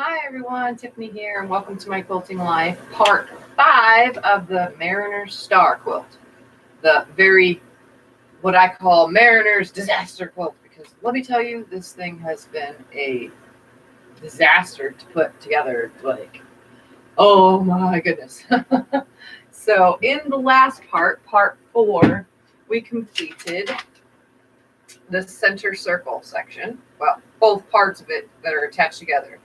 Hi everyone, Tiffany here, and welcome to my quilting life, part 5 of the Mariner's Star quilt. The very, what I call Mariner's disaster quilt, because let me tell you, this thing has been a disaster to put together, like, oh my goodness. So in the last part, part 4, we completed the center circle section. Well, both parts of it that are attached together.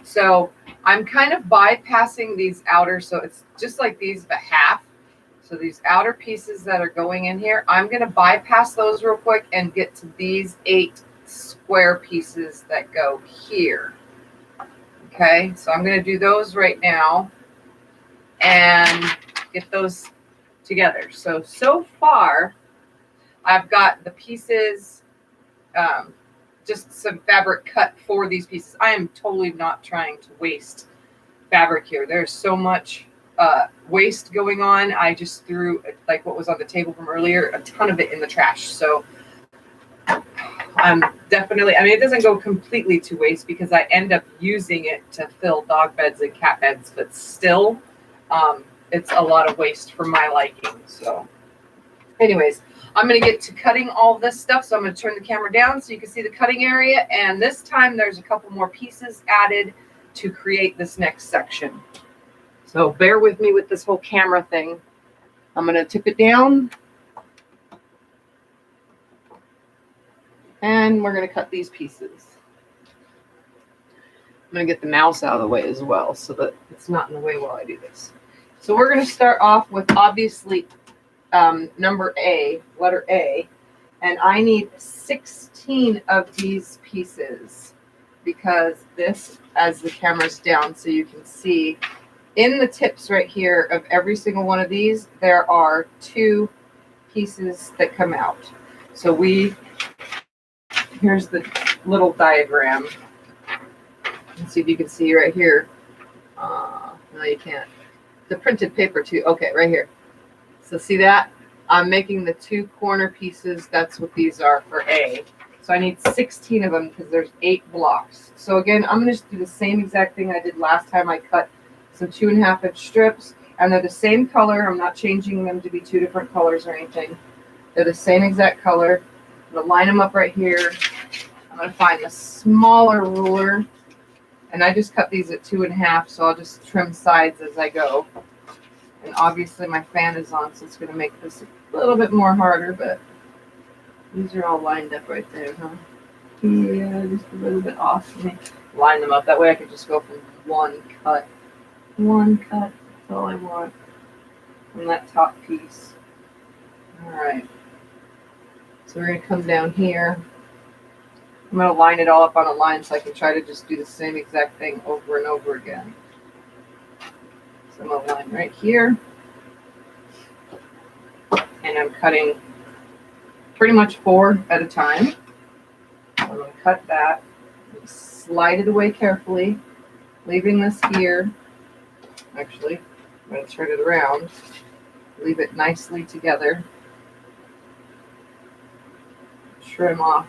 So I'm kind of bypassing these outer, so it's just like these, but half. So these outer pieces that are going in here, I'm going to bypass those real quick and get to these 8 square pieces that go here. Okay, so I'm going to do those right now and get those together. So far, I've got the pieces, just some fabric cut for these pieces. I am totally not trying to waste fabric here. There's so much waste going on. I just threw, like what was on the table from earlier, a ton of it in the trash. So I'm definitely, I mean, it doesn't go completely to waste because I end up using it to fill dog beds and cat beds, but still, it's a lot of waste for my liking. So anyways, I'm going to get to cutting all this stuff. So I'm going to turn the camera down so you can see the cutting area. And this time there's a couple more pieces added to create this next section. So bear with me with this whole camera thing. I'm going to tip it down. And we're going to cut these pieces. I'm going to get the mouse out of the way as well so that it's not in the way while I do this. So we're going to start off with obviously number A, letter A, and I need 16 of these pieces because this, as the camera's down so you can see, in the tips right here of every single one of these, there are 2 pieces that come out. So here's the little diagram. Let's see if you can see right here. No, you can't. The printed paper too. Okay, right here. So see that? I'm making the 2 corner pieces. That's what these are for A. So I need 16 of them because there's 8 blocks. So again, I'm going to just do the same exact thing I did last time. I cut some 2.5-inch strips, and they're the same color. I'm not changing them to be 2 different colors or anything. They're the same exact color. I'm going to line them up right here. I'm going to find the smaller ruler, and I just cut these at 2.5, so I'll just trim sides as I go. And obviously my fan is on, so it's going to make this a little bit more harder, but these are all lined up right there, huh? Yeah, just a little bit off. Let me line them up. That way I can just go from one cut. One cut. That's all I want from that top piece. All right. So we're going to come down here. I'm going to line it all up on a line so I can try to just do the same exact thing over and over again. So I'm going to line right here. And I'm cutting pretty much 4 at a time. I'm going to cut that, slide it away carefully, leaving this here. Actually, I'm going to turn it around, leave it nicely together. Trim off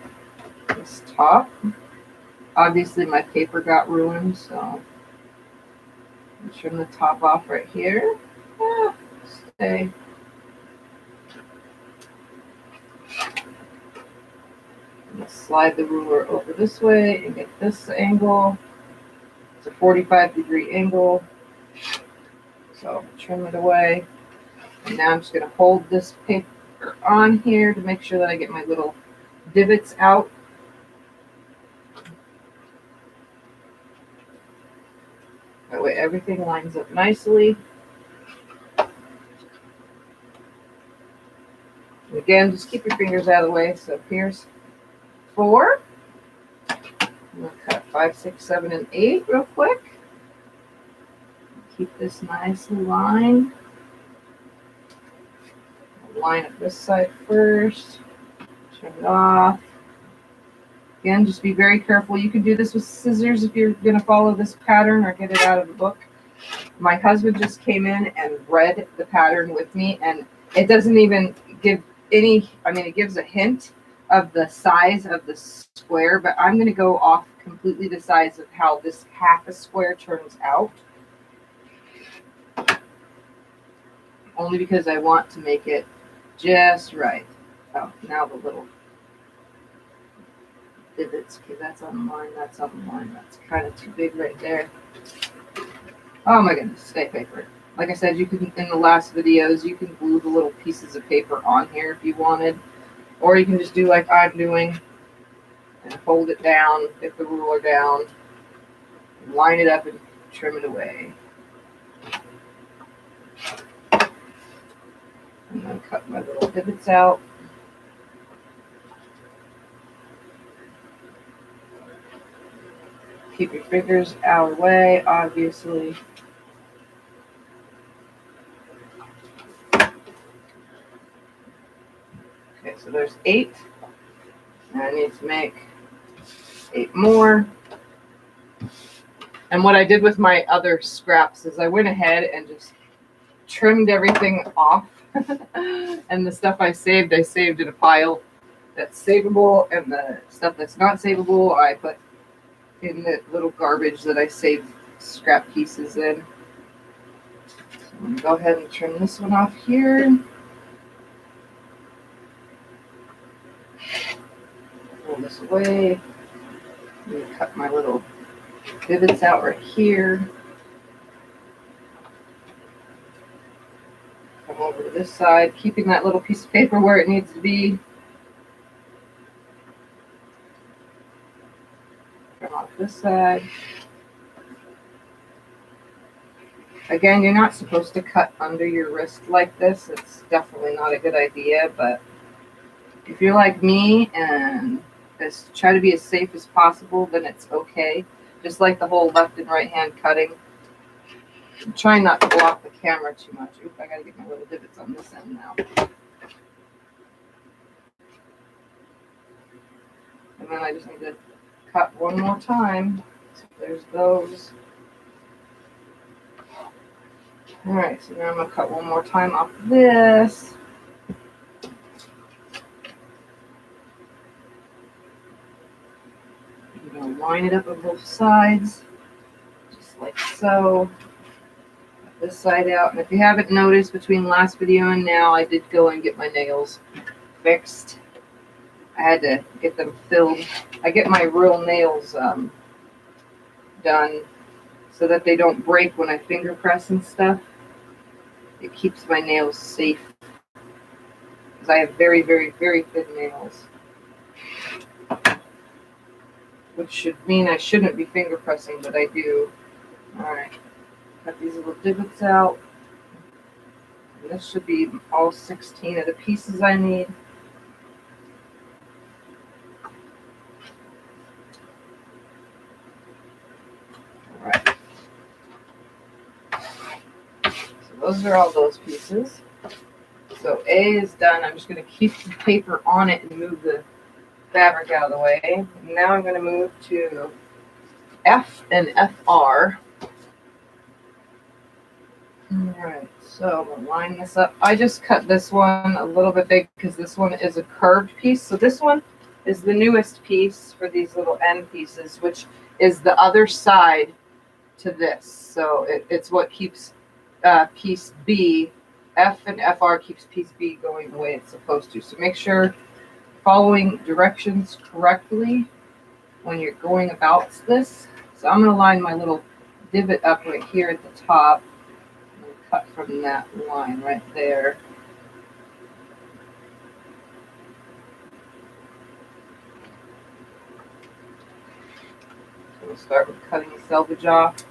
this top. Obviously my paper got ruined, so trim the top off right here. Stay. Slide the ruler over this way and get this angle. It's a 45-degree angle. So trim it away. And now I'm just going to hold this paper on here to make sure that I get my little divots out. That way everything lines up nicely. And again, just keep your fingers out of the way. So here's 4. I'm going to cut 5, 6, 7, and 8 real quick. Keep this nicely lined. Line up this side first. Turn it off. Again, just be very careful. You can do this with scissors if you're going to follow this pattern or get it out of the book. My husband just came in and read the pattern with me, and it doesn't even give any, I mean, it gives a hint, of the size of the square, but I'm going to go off completely the size of how this half a square turns out. Only because I want to make it just right. Oh, now the little divots. Okay, that's on the line, that's on the line. That's kind of too big right there. Oh my goodness, stay paper. Like I said, you can, in the last videos, you can glue the little pieces of paper on here if you wanted. Or you can just do like I'm doing and hold it down, get the ruler down, line it up and trim it away. And then cut my little divots out. Keep your fingers out of the way, obviously. Okay, so there's 8. And I need to make 8 more. And what I did with my other scraps is I went ahead and just trimmed everything off. And the stuff I saved in a pile that's savable, and the stuff that's not savable I put in the little garbage that I saved scrap pieces in. So I'm going to go ahead and trim this one off here. Pull this away. I'm going to cut my little divots out right here. Come over to this side, keeping that little piece of paper where it needs to be. Come off this side. Again, you're not supposed to cut under your wrist like this. It's definitely not a good idea, but if you're like me and just try to be as safe as possible, then it's okay. Just like the whole left and right hand cutting. I'm trying not to block the camera too much. Oop, I gotta get my little divots on this end now. And then I just need to cut one more time. So there's those. Alright, so now I'm going to cut one more time off this. I'm going to line it up on both sides, just like so. Cut this side out. And if you haven't noticed, between last video and now, I did go and get my nails fixed. I had to get them filled. I get my real nails done so that they don't break when I finger press and stuff. It keeps my nails safe because I have very, very, very thin nails, which should mean I shouldn't be finger pressing, but I do. All right, cut these little divots out. And this should be all 16 of the pieces I need. All right. Those are all those pieces. So A is done. I'm just going to keep the paper on it and move the fabric out of the way. Now I'm going to move to F and FR. Alright, so I'm going to line this up. I just cut this one a little bit big because this one is a curved piece. So this one is the newest piece for these little end pieces, which is the other side to this. So it's what keeps piece B, F and FR keeps piece B going the way it's supposed to. So make sure following directions correctly when you're going about this. So I'm going to line my little divot up right here at the top and cut from that line right there. So we'll start with cutting the selvage off.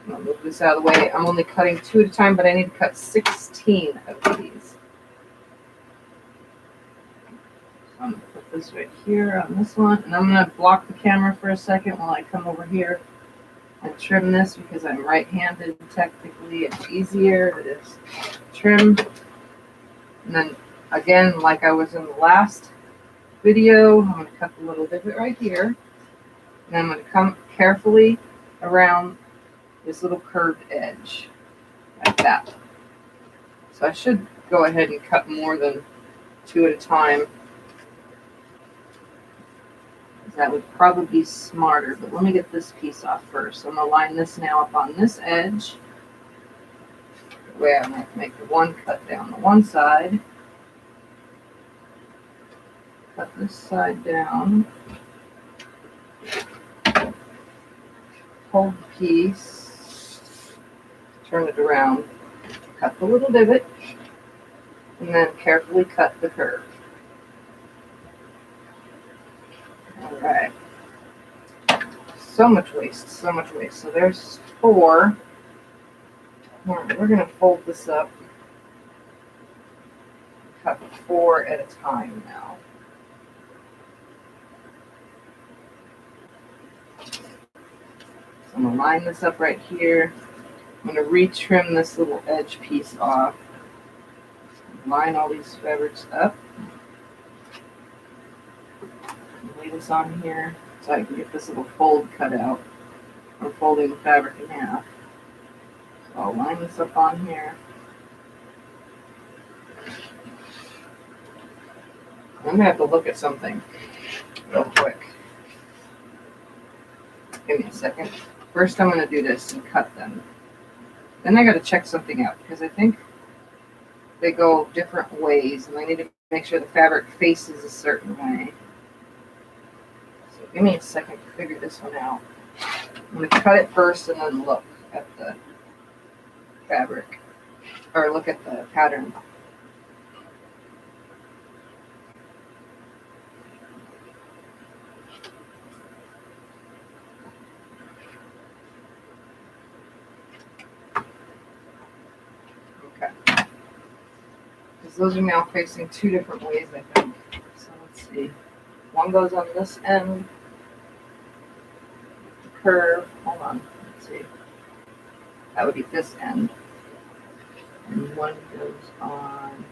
I'm going to move this out of the way. I'm only cutting 2 at a time, but I need to cut 16 of these. So I'm going to put this right here on this one, and I'm going to block the camera for a second while I come over here and trim this because I'm right-handed. Technically, it's easier to just trim. And then, again, like I was in the last video, I'm going to cut the little divot right here. And I'm going to come carefully around this little curved edge, like that. So I should go ahead and cut more than 2 at a time. That would probably be smarter, but let me get this piece off first. So I'm going to line this now up on this edge. Where I'm going to make the one cut down the one side. Cut this side down. Hold the piece. Turn it around. Cut the little divot. And then carefully cut the curve. All right. So much waste, so much waste. So there's 4. All right, we're going to fold this up. Cut 4 at a time now. So I'm going to line this up right here. I'm going to retrim this little edge piece off. Line all these fabrics up. Lay this on here so I can get this little fold cut out. I'm folding the fabric in half. So I'll line this up on here. I'm going to have to look at something real quick. Give me a second. First I'm going to do this and cut them. Then I got to check something out because I think they go different ways and I need to make sure the fabric faces a certain way. So give me a second to figure this one out. I'm going to cut it first and then look at the fabric or look at the pattern. Those are now facing 2 different ways, I think. So let's see. One goes on this end, the curve. Hold on. Let's see. That would be this end. And one goes on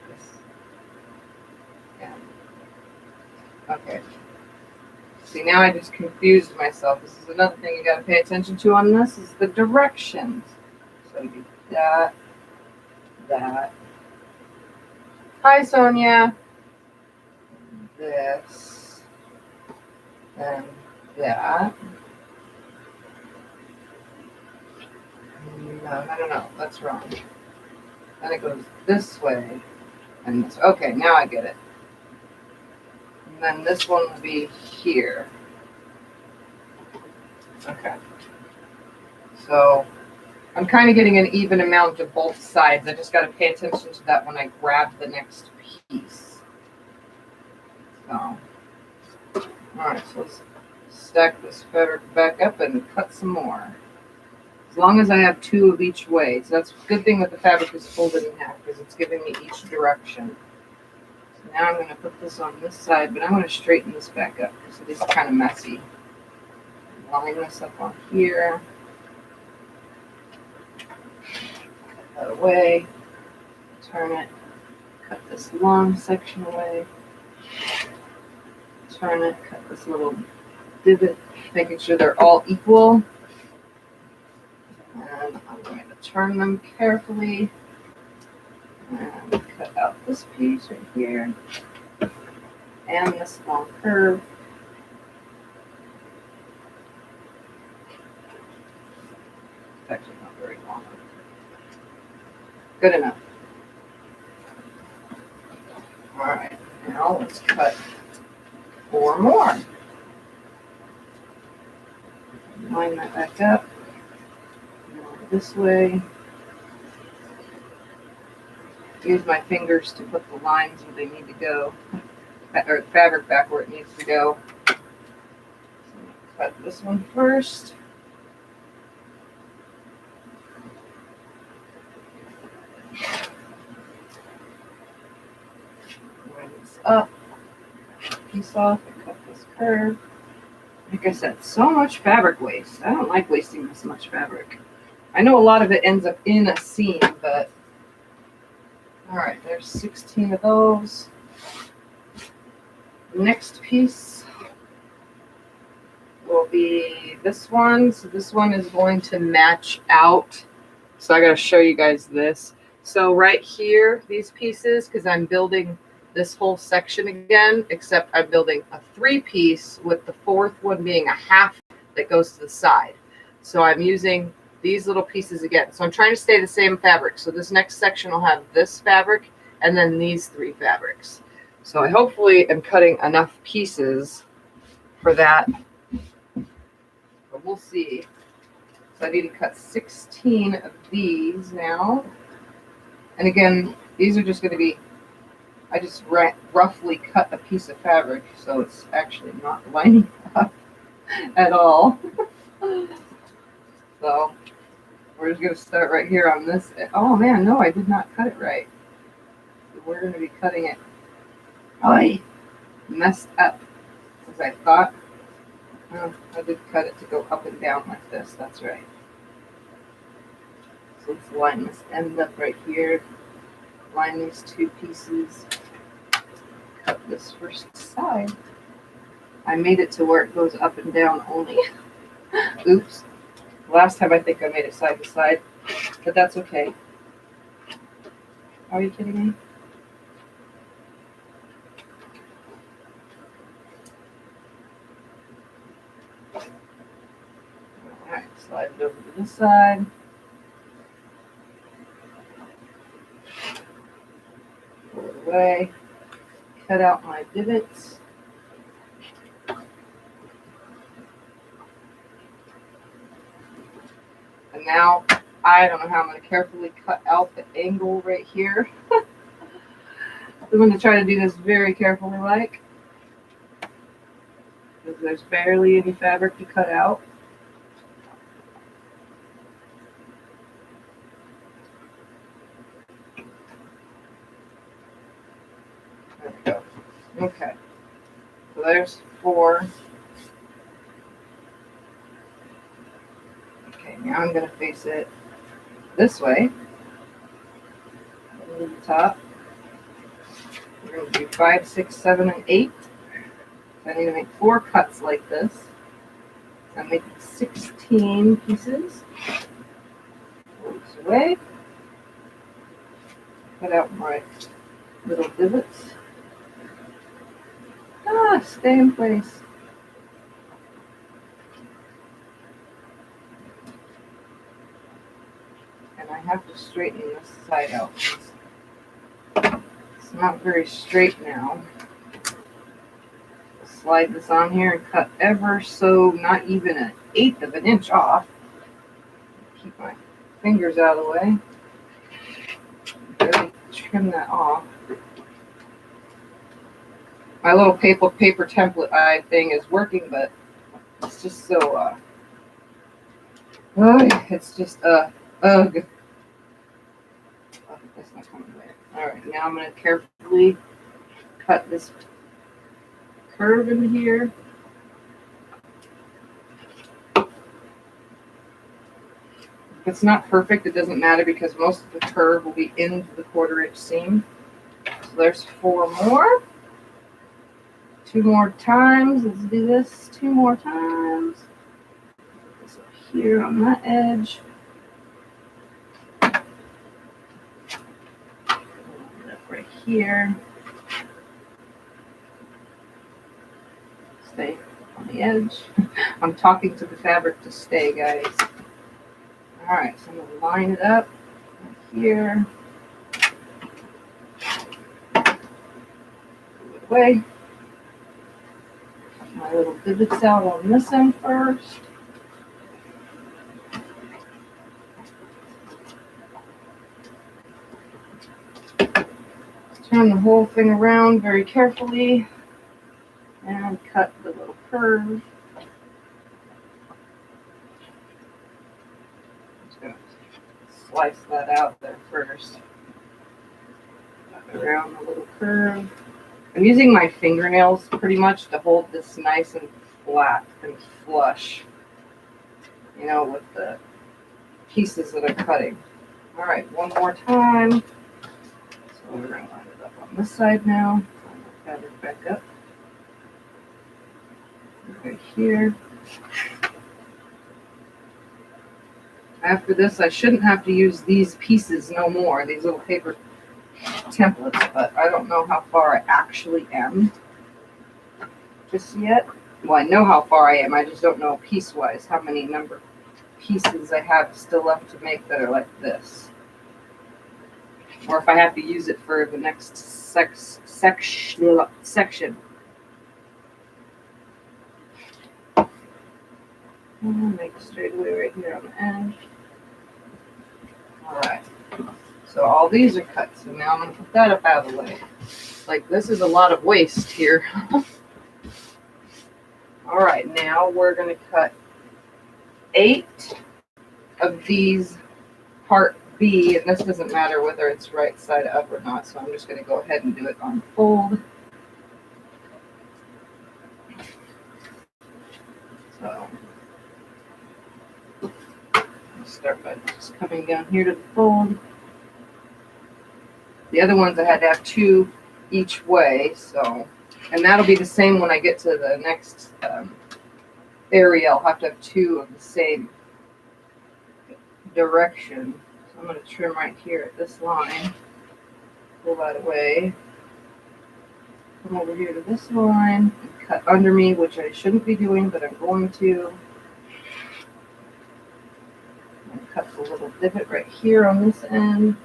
this end. Okay. See, now I just confused myself. This is another thing you got to pay attention to on this is the directions. So you do that, that. Hi, Sonia. This, and that. No, that's wrong. Then it goes this way, and this. Okay, now I get it. And then this one will be here. Okay. So I'm kind of getting an even amount of both sides. I just got to pay attention to that when I grab the next piece. So, all right, so let's stack this fabric back up and cut some more. As long as I have 2 of each way. So that's a good thing that the fabric is folded in half because it's giving me each direction. So now I'm going to put this on this side, but I'm going to straighten this back up because it is kind of messy. Line this up on here. That away, turn it, cut this long section away, turn it, cut this little divot, making sure they're all equal. And I'm going to turn them carefully and cut out this piece right here and this long curve. It's actually not very long. Good enough. All right, now let's cut 4 more. Line that back up. This way. Use my fingers to put the lines where they need to go, or the fabric back where it needs to go. So cut this one first. Up, piece off, and cut this curve. Like I said, so much fabric waste. I don't like wasting this much fabric. I know a lot of it ends up in a seam, but all right, there's 16 of those. Next piece will be this one. So this one is going to match out. So I got to show you guys this. So right here, these pieces, because I'm building this whole section again, except I'm building a 3-piece with the 4th one being a half that goes to the side. So I'm using these little pieces again. So I'm trying to stay the same fabric. So this next section will have this fabric and then these 3 fabrics. So I hopefully am cutting enough pieces for that. But we'll see. So I need to cut 16 of these now. And again, these are just going to be, I just roughly cut a piece of fabric, so it's actually not lining up at all. So we're just going to start right here on this. Oh man, no, I did not cut it right. So we're going to be cutting it. Oh, I messed up, as I thought. Oh, I did cut it to go up and down like this. That's right. So let's line this end up right here. Line these 2 pieces. Cut this first side. I made it to where it goes up and down only. Oops. Last time I think I made it side to side, but that's okay. Are you kidding me? Alright, slide it over to this side. Pull it away. Cut out my divots. And now, I don't know how I'm going to carefully cut out the angle right here. I'm going to try to do this very carefully, like, because there's barely any fabric to cut out. There we go. Okay. So there's 4. Okay, now I'm going to face it this way. Over the top. We're going to do 5, 6, 7, and 8. So I need to make 4 cuts like this. I'm making 16 pieces. Pull this away. Cut out my little divots. Stay in place. And I have to straighten this side out. It's not very straight now. Slide this on here and cut ever so not even 1/8 of an inch off. Keep my fingers out of the way. Really trim that off. My little paper template thing is working, but it's just so it's just ugh. Oh, that's not coming away. All right, now I'm going to carefully cut this curve in here. If it's not perfect, it doesn't matter because most of the curve will be into the 1/4 inch seam. So there's 4 more. 2 more times. Let's do this 2 more times. Put this up here on that edge. Put it up right here. Stay on the edge. I'm talking to the fabric to stay, guys. All right, so I'm going to line it up right here. Move it away. Cut my little divots out on this end first. Turn the whole thing around very carefully and cut the little curve. Just gonna slice that out there first. Cut around the little curve. I'm using my fingernails pretty much to hold this nice and flat and flush, you know, with the pieces that I'm cutting. All right, one more time. So we're going to line it up on this side now. Line the fabric back up. Right here. After this, I shouldn't have to use these pieces no more, these little paper templates, but I don't know how far I actually am just yet. Well, I know how far I am. I just don't know piece-wise how many number pieces I have still left to make that are like this. Or if I have to use it for the next section. Make a straightaway right here on the edge. All right. So all these are cut. So now I'm going to put that up out of the way. Like, this is a lot of waste here. All right, now we're going to cut 8 of these part B, and this doesn't matter whether it's right side up or not, so I'm just going to go ahead and do it on fold. So I'll start by just coming down here to the fold. The other ones I had to have 2 each way, so, and that'll be the same when I get to the next area. I'll have to have 2 of the same direction. So I'm going to trim right here at this line, pull that away, come over here to this line, and cut under me, which I shouldn't be doing, but I'm going to. And cut the little divot right here on this end,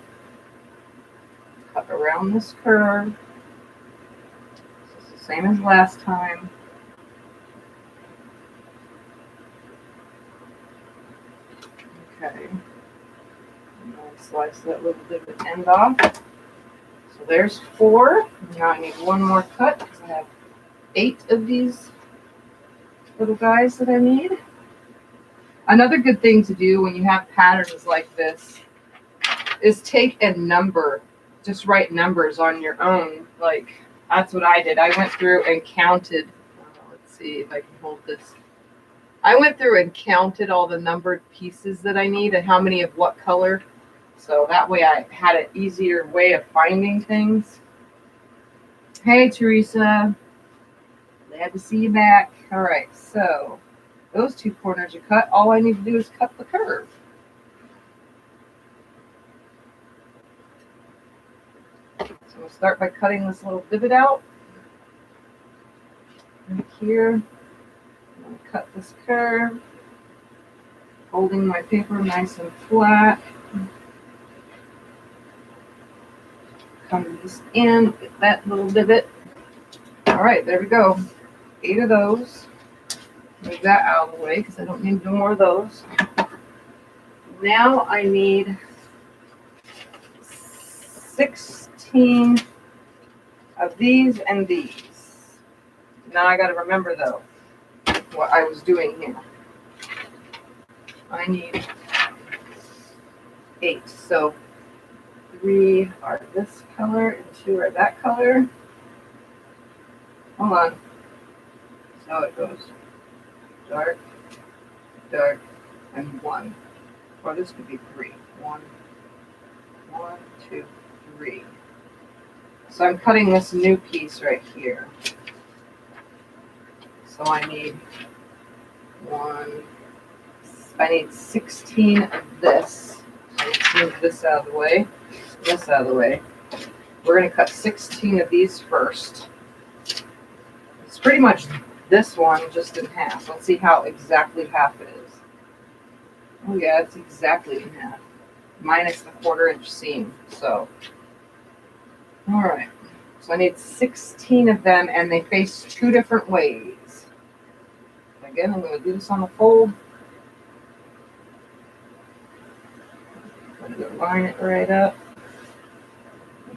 cut around this curve. This is the same as last time. Okay. And I'll slice that little divot end off. So there's 4. Now I need 1 more cut because I have 8 of these little guys that I need. Another good thing to do when you have patterns like this is take and number, just write numbers on your own. Like, that's what I did. I went through and counted. Let's see if I can hold this. I went through and counted all the numbered pieces that I need and how many of what color. So that way I had an easier way of finding things. Hey, Teresa. Glad to see you back. All right, so those 2 corners are cut. All I need to do is cut the curve. So I'm going to start by cutting this little divot out. Right here. I'm going to cut this curve, holding my paper nice and flat. Come to this end, get that little divot. All right, there we go. 8 of those. Move that out of the way because I don't need no more of those. Now I need 16 of these and these. Now I got to remember though what I was doing here. I need 8. So 3 are this color and 2 are that color. Hold on. That's how it goes. Dark, dark, and 1. Or this could be 3. 1, 2, 3. So I'm cutting this new piece right here. So I need 16 of this. Let's move this out of the way. This out of the way. We're going to cut 16 of these first. It's pretty much this one just in half. Let's see how exactly half it is. Oh yeah, it's exactly in half. Minus the 1/4 inch seam. So, all right. So I need 16 of them and they face 2 different ways. Again, I'm going to do this on the fold. I'm going to line it right up.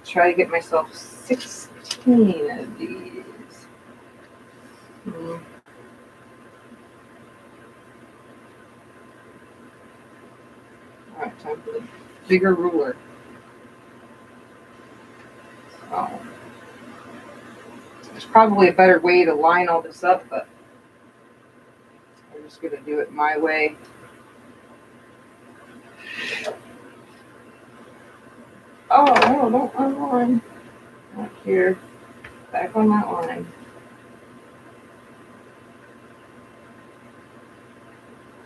Try to get myself 16 of these. All right, time for the bigger ruler. So, there's probably a better way to line all this up, but I'm just going to do it my way. Oh, no, don't unline. Right here. Back on that line.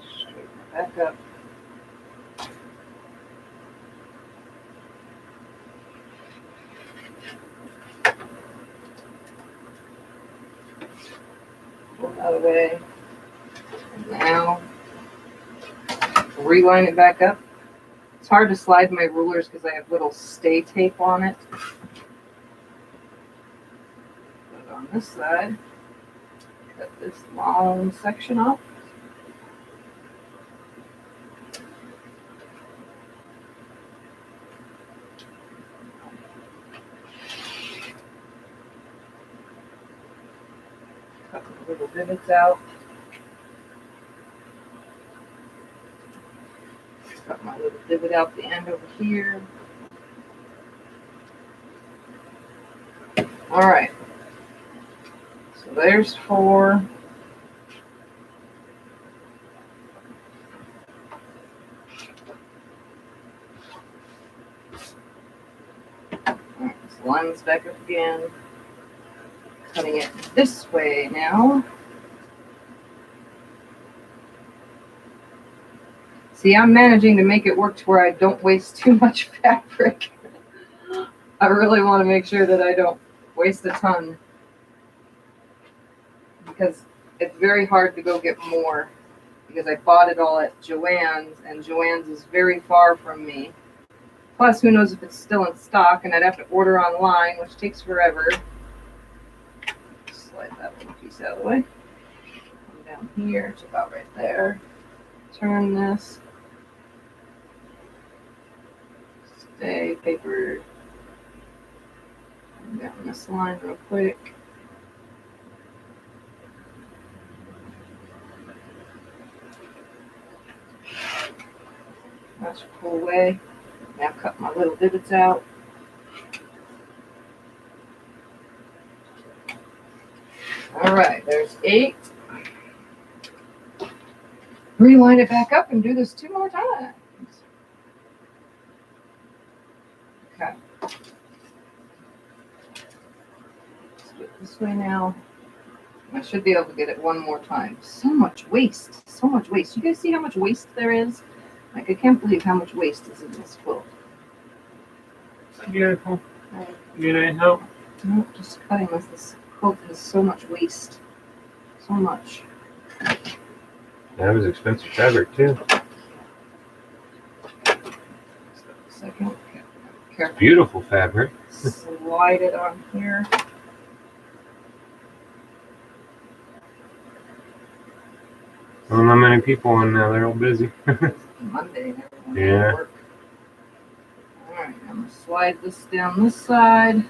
Straighten it back up. out of the way. And now reline it back up. It's hard to slide my rulers because I have little stay tape on it. Put it on this side. Cut this long section off. Cut the little divots out. Got my little divot out the end over here. All right. So there's 4. All right, let's line this back up again. Cutting it this way now. See, I'm managing to make it work to where I don't waste too much fabric. I really want to make sure that I don't waste a ton, because it's very hard to go get more, because I bought it all at Joann's, and Joann's is very far from me. Plus, who knows if it's still in stock, and I'd have to order online, which takes forever. Slide that little piece out of the way. Come down here, it's about right there. Turn this. Stay paper down this line real quick. That's a cool way. Now cut my little divots out. All right, there's 8. Reline it back up and do this 2 more times. Okay. Let's do it this way now. I should be able to get it 1 more time. So much waste. So much waste. You guys see how much waste there is? Like, I can't believe how much waste is in this quilt. It's beautiful. You need any help? No, just cutting this. This quilt has so much waste. So much. That was expensive fabric too. Second. Careful. Beautiful fabric. Slide it on here. Well, not many people in now. They're all busy. Monday. Yeah. Work. All right, I'm gonna slide this down this side.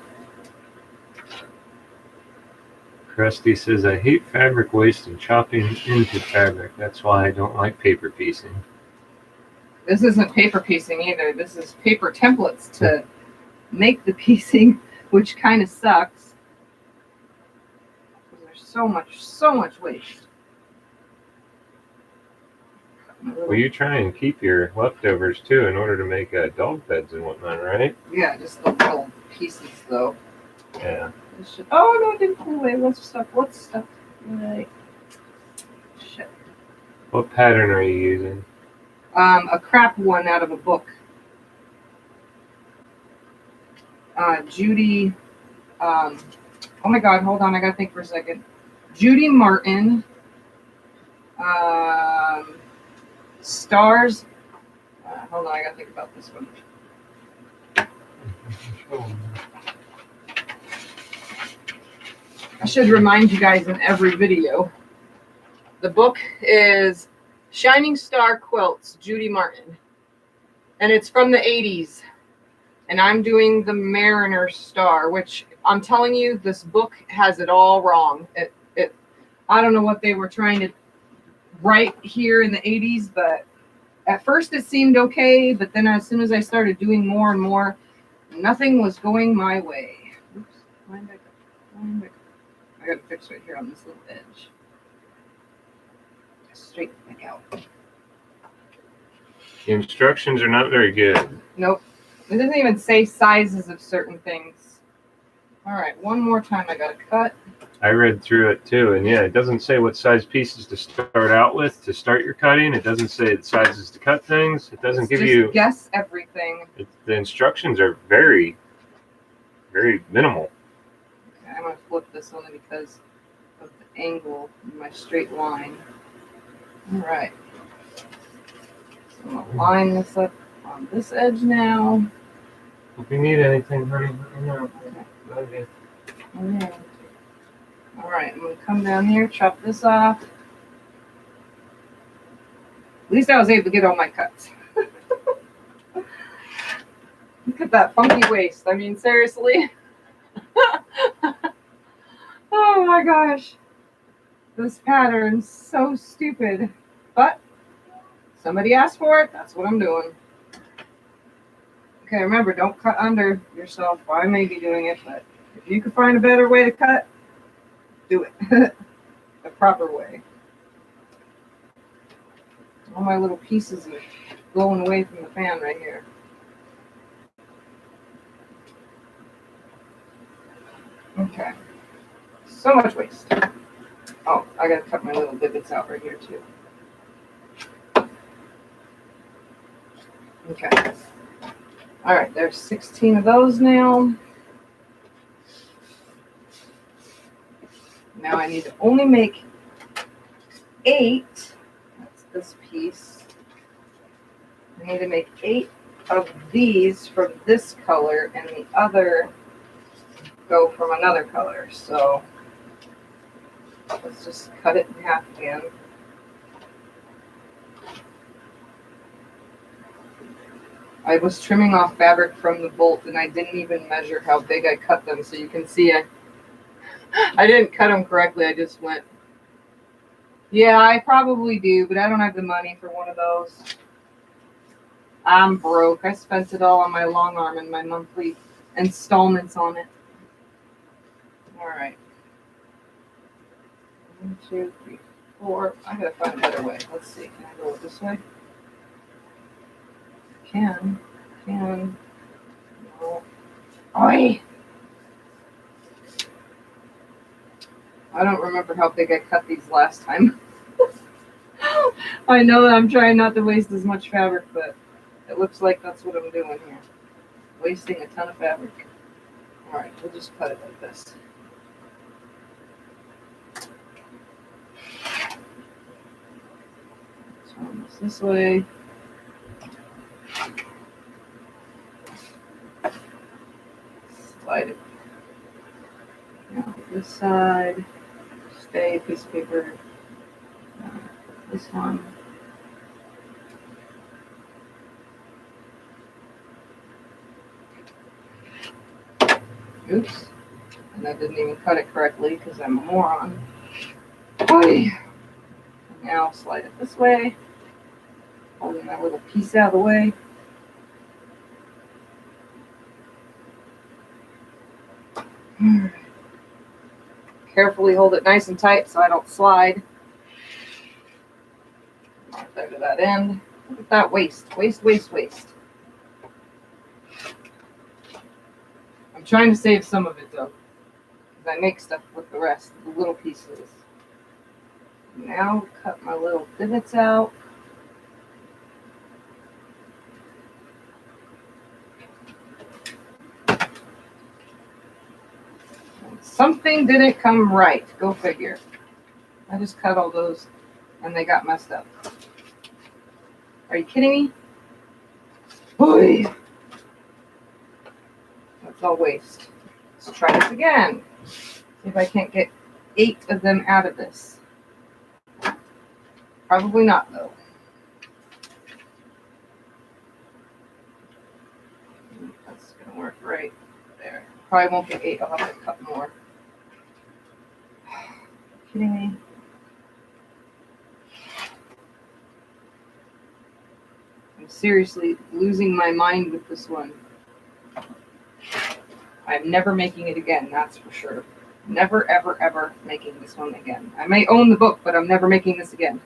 Krusty says, I hate fabric waste and chopping into fabric. That's why I don't like paper piecing. This isn't paper piecing either. This is paper templates to make the piecing, which kind of sucks. There's so much waste. Well, you try and keep your leftovers too in order to make dog beds and whatnot, right? Yeah, just the little pieces though. Yeah. Oh no, it didn't pull away. What's stuck? Right. Shit. What pattern are you using? A crap one out of a book. Judy. Oh my God! Hold on, I gotta think for a second. Judy Martin. Stars. Hold on, I gotta think about this one. I should remind you guys in every video. The book is Shining Star Quilts, Judy Martin. And it's from the 80s. And I'm doing the Mariner Star, which I'm telling you, this book has it all wrong. I don't know what they were trying to write here in the 80s, but at first it seemed okay. But then as soon as I started doing more and more, nothing was going my way. Oops, line back up, line back up. I gotta fix right here on this little edge. Straight back out. The instructions are not very good. Nope. It doesn't even say sizes of certain things. All right, one more time I gotta cut. I read through it too, and yeah, it doesn't say what size pieces to start out with to start your cutting. It doesn't say the sizes to cut things. It doesn't give you guess everything. The instructions are very, very minimal. Okay, I'm gonna flip this only because of the angle in my straight line. All right. So I'm gonna line this up on this edge now. If you need anything, honey, let me know. Love you. Okay. All right, I'm gonna come down here, chop this off. At least I was able to get all my cuts. Look at that funky waist. I mean, seriously. Oh my gosh. This pattern's so stupid. But somebody asked for it. That's what I'm doing. Okay, remember, don't cut under yourself. Well, I may be doing it, but if you can find a better way to cut, do it. The proper way. All my little pieces are blowing away from the fan right here. Okay. So much waste. Oh, I gotta cut my little divots out right here too. Okay. All right, there's 16 of those now. Now I need to only make 8. That's this piece. I need to make 8 of these from this color and the other go from another color. So let's just cut it in half again. I was trimming off fabric from the bolt and I didn't even measure how big I cut them. So you can see I didn't cut them correctly. I just went, yeah, I probably do, but I don't have the money for one of those. I'm broke. I spent it all on my long arm and my monthly installments on it. All right. 1, 2, 3, 4. I gotta find a better way. Let's see. Can I go this way? Can. No. Oi! I don't remember how big I cut these last time. I know that I'm trying not to waste as much fabric, but it looks like that's what I'm doing here. Wasting a ton of fabric. All right, we'll just cut it like this. Turn this way. Slide it. Now this side. Stay, piece of paper. This one. Oops. And I didn't even cut it correctly because I'm a moron. Oy. Now slide it this way. Holding that little piece out of the way. Carefully hold it nice and tight so I don't slide. Right there to that end. Look at that waste. Waste. I'm trying to save some of it though, because I make stuff with the rest, the little pieces. Now cut my little divots out. Something didn't come right. Go figure. I just cut all those and they got messed up. Are you kidding me? Boy. That's all waste. Let's try this again. See if I can't get 8 of them out of this. Probably not though. That's gonna work right there. Probably won't get 8. I'll have to cut more. Kidding me? I'm seriously losing my mind with this one. I'm never making it again, that's for sure. Never, ever, ever making this one again. I may own the book, but I'm never making this again.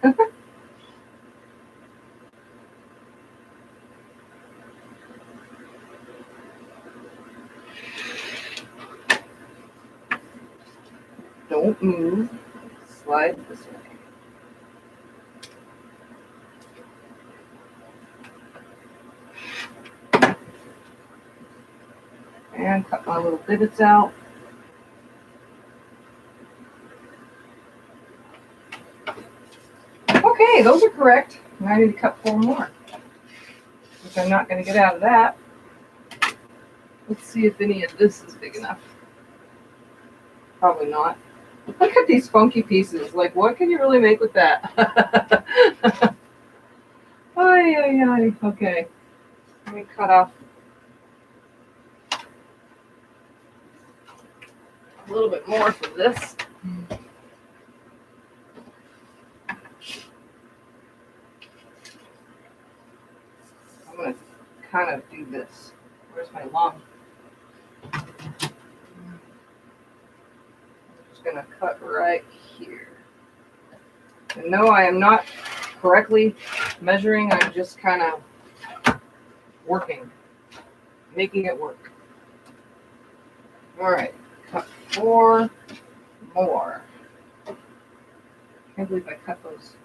Don't move. Slide this way. And cut my little divots out. Okay, those are correct. Now I need to cut 4 more, which I'm not going to get out of that. Let's see if any of this is big enough. Probably not. Look at these funky pieces. Like, what can you really make with that? Ay, ay, ay. Okay. Let me cut off a little bit more for this. I'm going to kind of do this. Where's my long? I'm just going to cut right here. And no, I am not correctly measuring. I'm just kind of working, making it work. All right, cut 4 more. I can't believe I cut those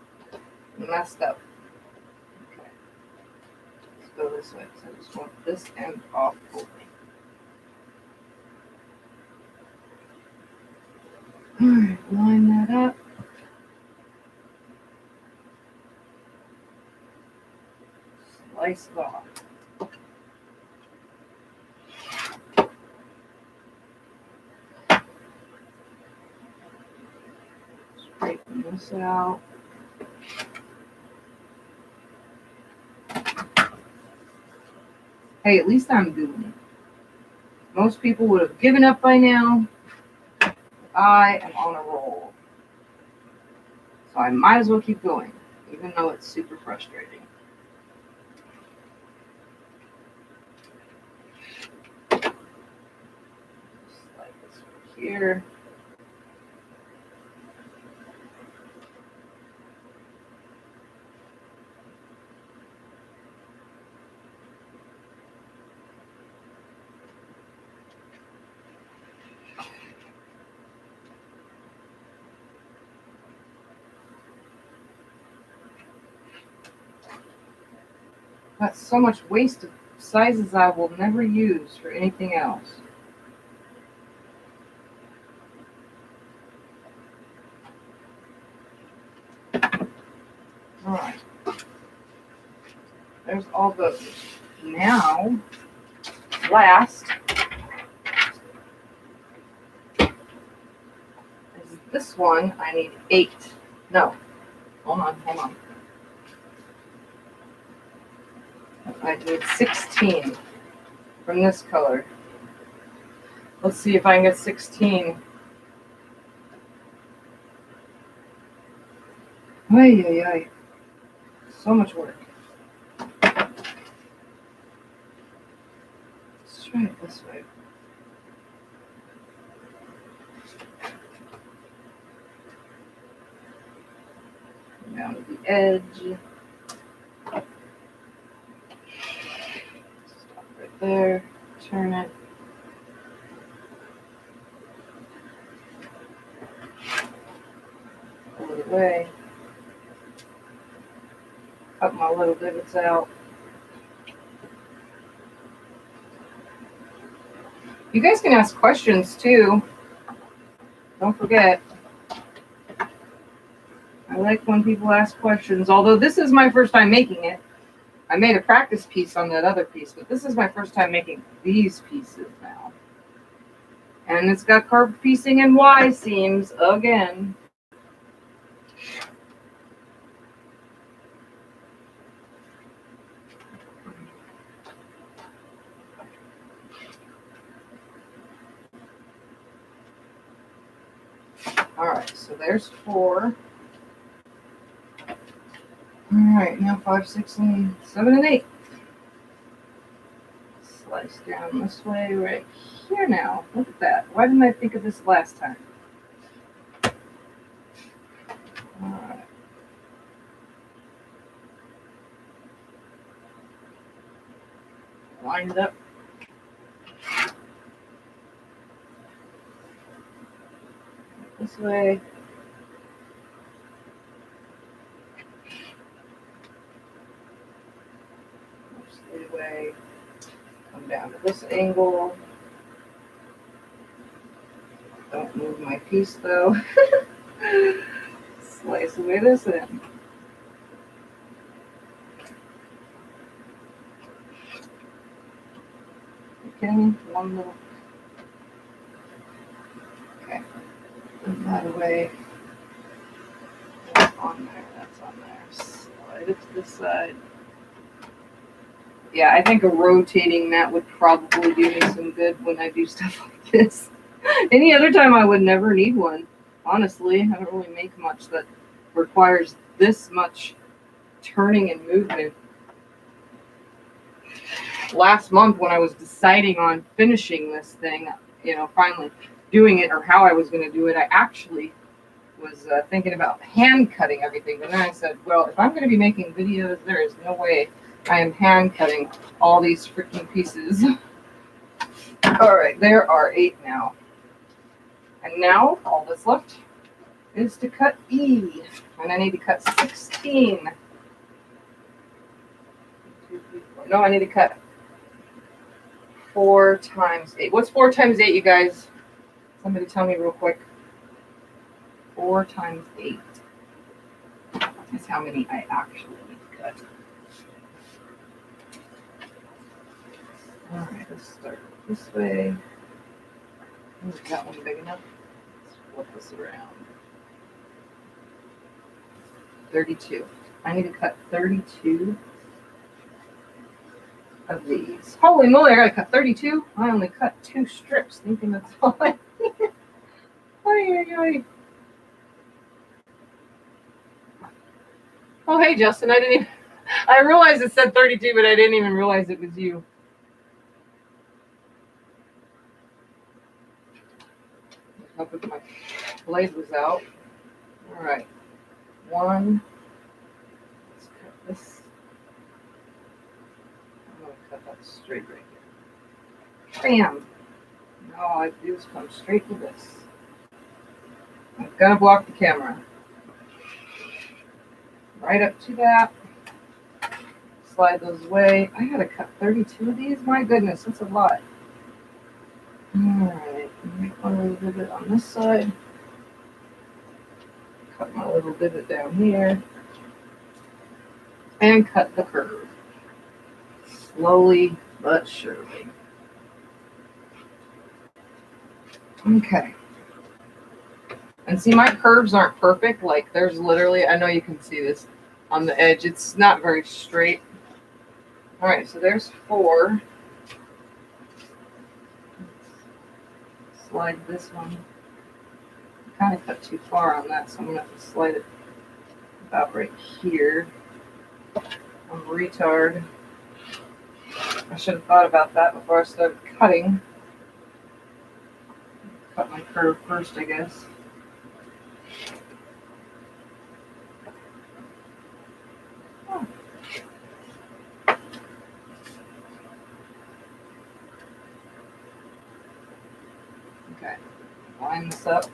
messed up. Okay, let's go this way. So I just want this end off fully. All right, line that up. Slice it off. Straighten this out. Hey, at least I'm doing it. Most people would have given up by now. I am on a roll. So I might as well keep going, even though it's super frustrating. Slide this over here. That's so much waste of sizes I will never use for anything else. All right. There's all those. Now, last is this one. I need 8. No. Hold on. I did 16 from this color. Let's see if I can get 16. Ay, ay, ay. So much work. Let's try it this way. Down to the edge. Stop right there. Turn it. Pull it away. Cut my little divots out. You guys can ask questions too. Don't forget. I like when people ask questions, although this is my first time making it. I made a practice piece on that other piece, but this is my first time making these pieces now. And it's got carved piecing and Y seams again. All right, so there's 4. All right, now 5, 6, and 7, and 8. Slice down this way right here now. Look at that. Why didn't I think of this last time? All right. Line it up. This way. Straight away. Come down to this angle. Don't move my piece though. Slice away this end. kidding me? One little. Okay. Put that away. That's on there. That's on there. Slide it to this side. Yeah, I think a rotating mat would probably do me some good when I do stuff like this. Any other time I would never need one. Honestly, I don't really make much that requires this much turning and movement. Last month when I was deciding on finishing this thing, finally doing it or how I was going to do it, I actually was thinking about hand cutting everything. But then I said, well, if I'm going to be making videos, there is no way I am hand cutting all these freaking pieces. All right, there are 8 now. And now all that's left is to cut E. And I need to cut 16. No, I need to cut 4 times 8. What's 4 times 8, you guys? Somebody tell me real quick. 4 times 8 is how many I actually need to cut. All right, let's start this way. Is that one big enough? Let's flip this around. 32. I need to cut 32 of these. Holy moly, I gotta cut 32? I only cut 2 strips, thinking that's all I need. Oy. Oh, hey, Justin, I realized it said 32, but I didn't even realize it was you. Hope if my blade was out. All right. 1. Let's cut this. I'm going to cut that straight right here. Bam! Now all I do is come straight to this. I'm going to block the camera. Right up to that. Slide those away. I got to cut 32 of these? My goodness, that's a lot. Alright, make one little divot on this side. Cut my little divot down here. And cut the curve. Slowly but surely. Okay. And see, my curves aren't perfect. Like, there's literally, I know you can see this on the edge. It's not very straight. Alright, so there's 4. Slide this one. I kind of cut too far on that, so I'm going to have to slide it about right here. I'm a retard. I should have thought about that before I started cutting. Cut my curve first, I guess. Oh. Okay, line this up.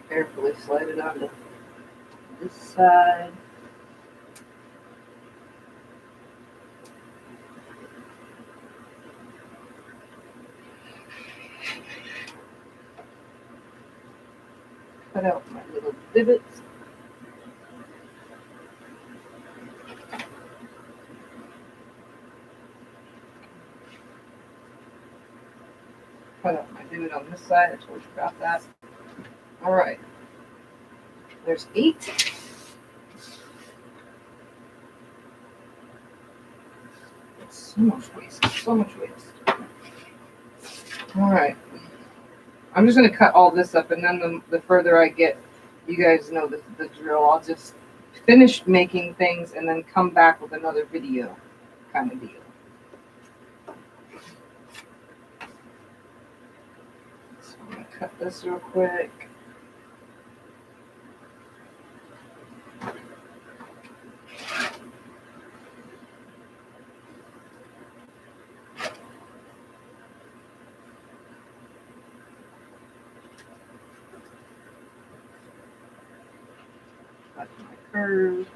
Carefully slide it onto this side. Cut out my little divots. Cut out my divot on this side. I told you about that. All right. There's 8. So much waste. So much waste. All right. I'm just going to cut all this up, and then the further I get, you guys know the drill. I'll just finish making things and then come back with another video kind of deal. So I'm going to cut this real quick. Cut my curve.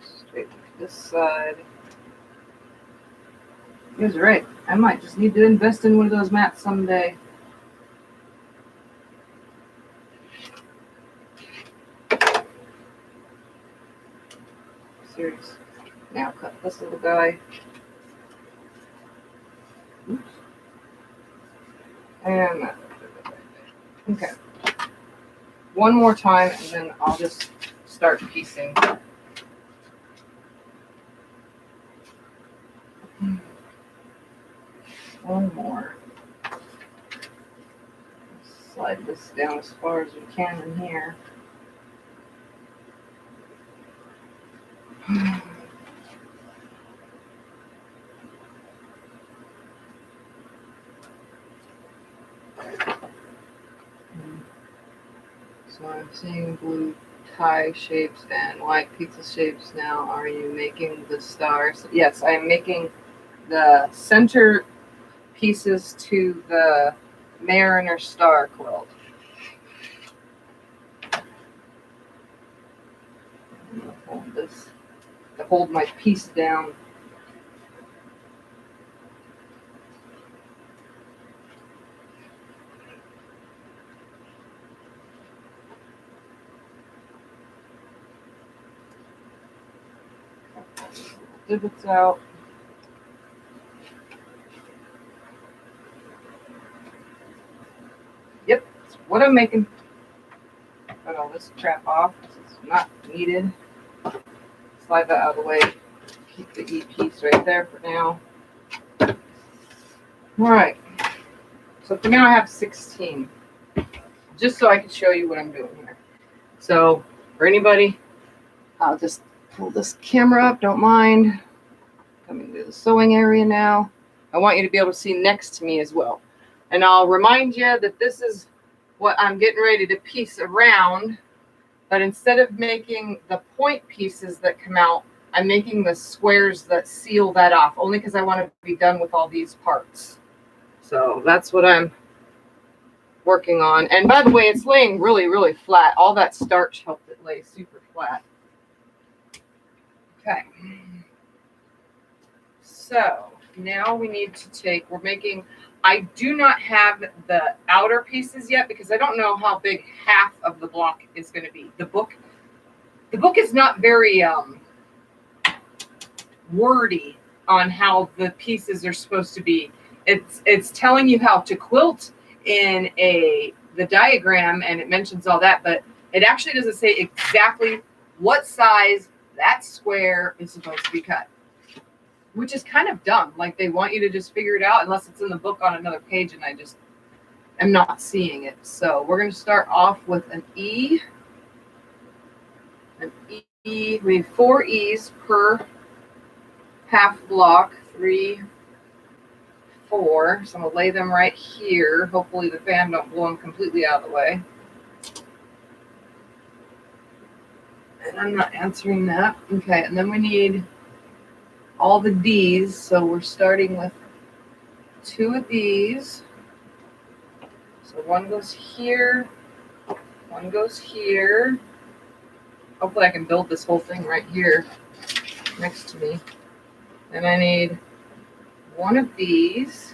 Straight this side. You guys are right. I might just need to invest in one of those mats someday. serious. Now cut this little guy. Oops. And that. Okay. One more time, and then I'll just start piecing. One more. Slide this down as far as we can in here. So I'm seeing blue tie shapes and white pizza shapes now. Are you making the stars? Yes, I am making the center pieces to the Mariner Star quilt. I'm gonna hold this to hold my piece down. Divots out. Yep, that's what I'm making. Cut all this crap off. This is not needed. Slide that out of the way. Keep the E piece right there for now. All right. So for now I have 16. Just so I can show you what I'm doing here. So for anybody, I'll just pull this camera up, don't mind. Coming to the sewing area now. I want you to be able to see next to me as well. And I'll remind you that this is what I'm getting ready to piece around. But instead of making the point pieces that come out, I'm making the squares that seal that off, only because I want to be done with all these parts. So that's what I'm working on. And by the way, it's laying really, really flat. All that starch helped it lay super flat. Okay. So now we need to take, we're making, I do not have the outer pieces yet because I don't know how big half of the block is going to be. The book is not very wordy on how the pieces are supposed to be. It's telling you how to quilt in the diagram, and it mentions all that, but it actually doesn't say exactly what size that square is supposed to be cut, which is kind of dumb. Like, they want you to just figure it out unless it's in the book on another page, and I just am not seeing it. So we're going to start off with an E. An E. We have 4 E's per half block. 3, 4. So I'm going to lay them right here. Hopefully the fan don't blow them completely out of the way. And I'm not answering that. Okay, and then we need all the D's. So we're starting with 2 of these. So one goes here, one goes here. Hopefully I can build this whole thing right here next to me. And I need 1 of these.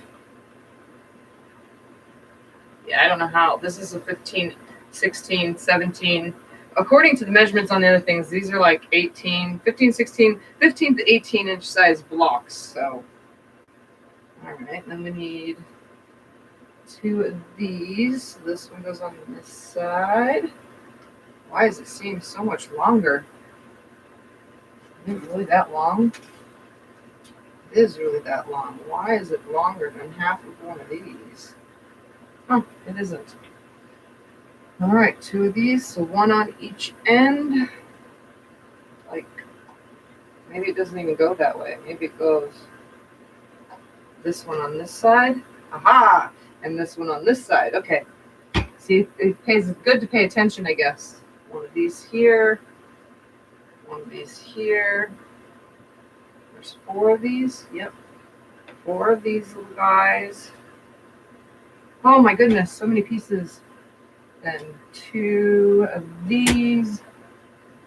Yeah, I don't know how. This is a 15, 16, 17. According to the measurements on the other things, these are like 18, 15, 16, 15 to 18 inch size blocks. So, all right, then we need 2 of these. This one goes on this side. Why does it seem so much longer? Is it really that long? It is really that long. Why is it longer than half of one of these? Huh, it isn't. All right, 2 of these, so 1 on each end. Like, maybe it doesn't even go that way. Maybe it goes this one on this side. Aha! And this one on this side. Okay. See, it pays good to pay attention, I guess. 1 of these here. 1 of these here. There's 4 of these. Yep. 4 of these little guys. Oh my goodness, so many pieces. Then 2 of these,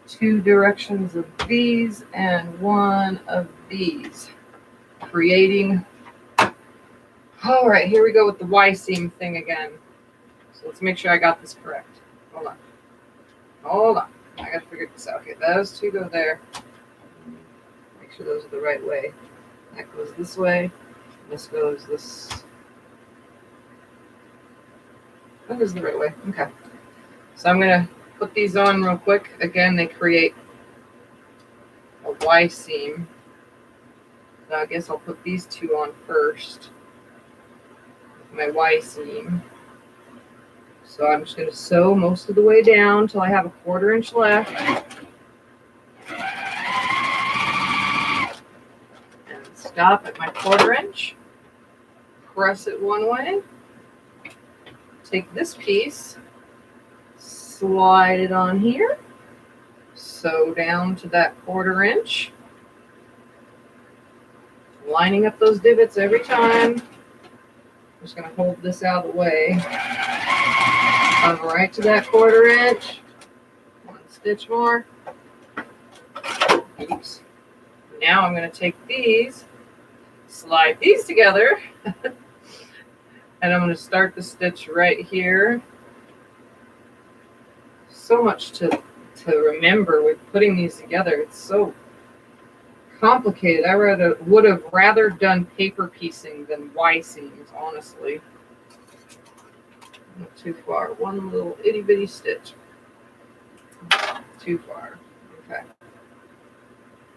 2 directions of these, and 1 of these. Creating. All right, here we go with the Y seam thing again. So let's make sure I got this correct. Hold on. Hold on. I got to figure this out. Okay, those 2 go there. sure those are the right way. That goes this way. This goes this. That is the right way. Okay. So I'm going to put these on real quick. Again, they create a Y seam. So I guess I'll put these two on first. My Y seam. So I'm just going to sew most of the way down until I have a 1/4 inch left. And stop at my 1/4 inch. Press it one way. Take this piece, slide it on here, sew down to that 1/4 inch. Lining up those divots every time. I'm just going to hold this out of the way. Come right to that 1/4 inch. One stitch more. Oops. Now I'm going to take these, slide these together, and I'm going to start the stitch right here. So much to remember with putting these together. It's so complicated. I would have rather done paper piecing than Y seams, honestly. Not too far. One little itty bitty stitch. Too far. Okay.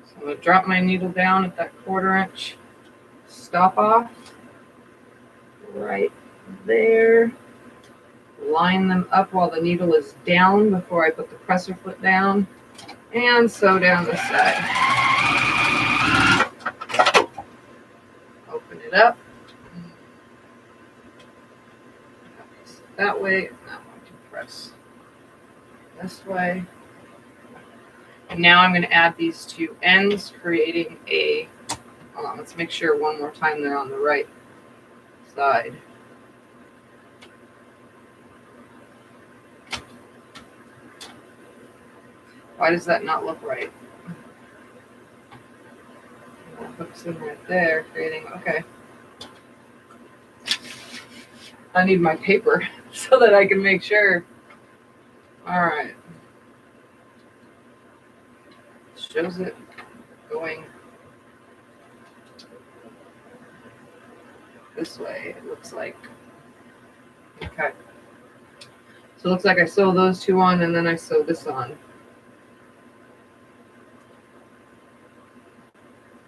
So I'm going to drop my needle down at that 1/4 inch stop off. Right there. Line them up while the needle is down before I put the presser foot down. And sew down this side. Open it up. That way, I'm not going to press this way. And now I'm going to add these two ends, creating a, hold on, let's make sure one more time they're on the right side. Why does that not look right? That hooks in right there, creating, okay. I need my paper so that I can make sure. All right. Shows it going this way, it looks like. Okay. So it looks like I sew those two on and then I sew this on.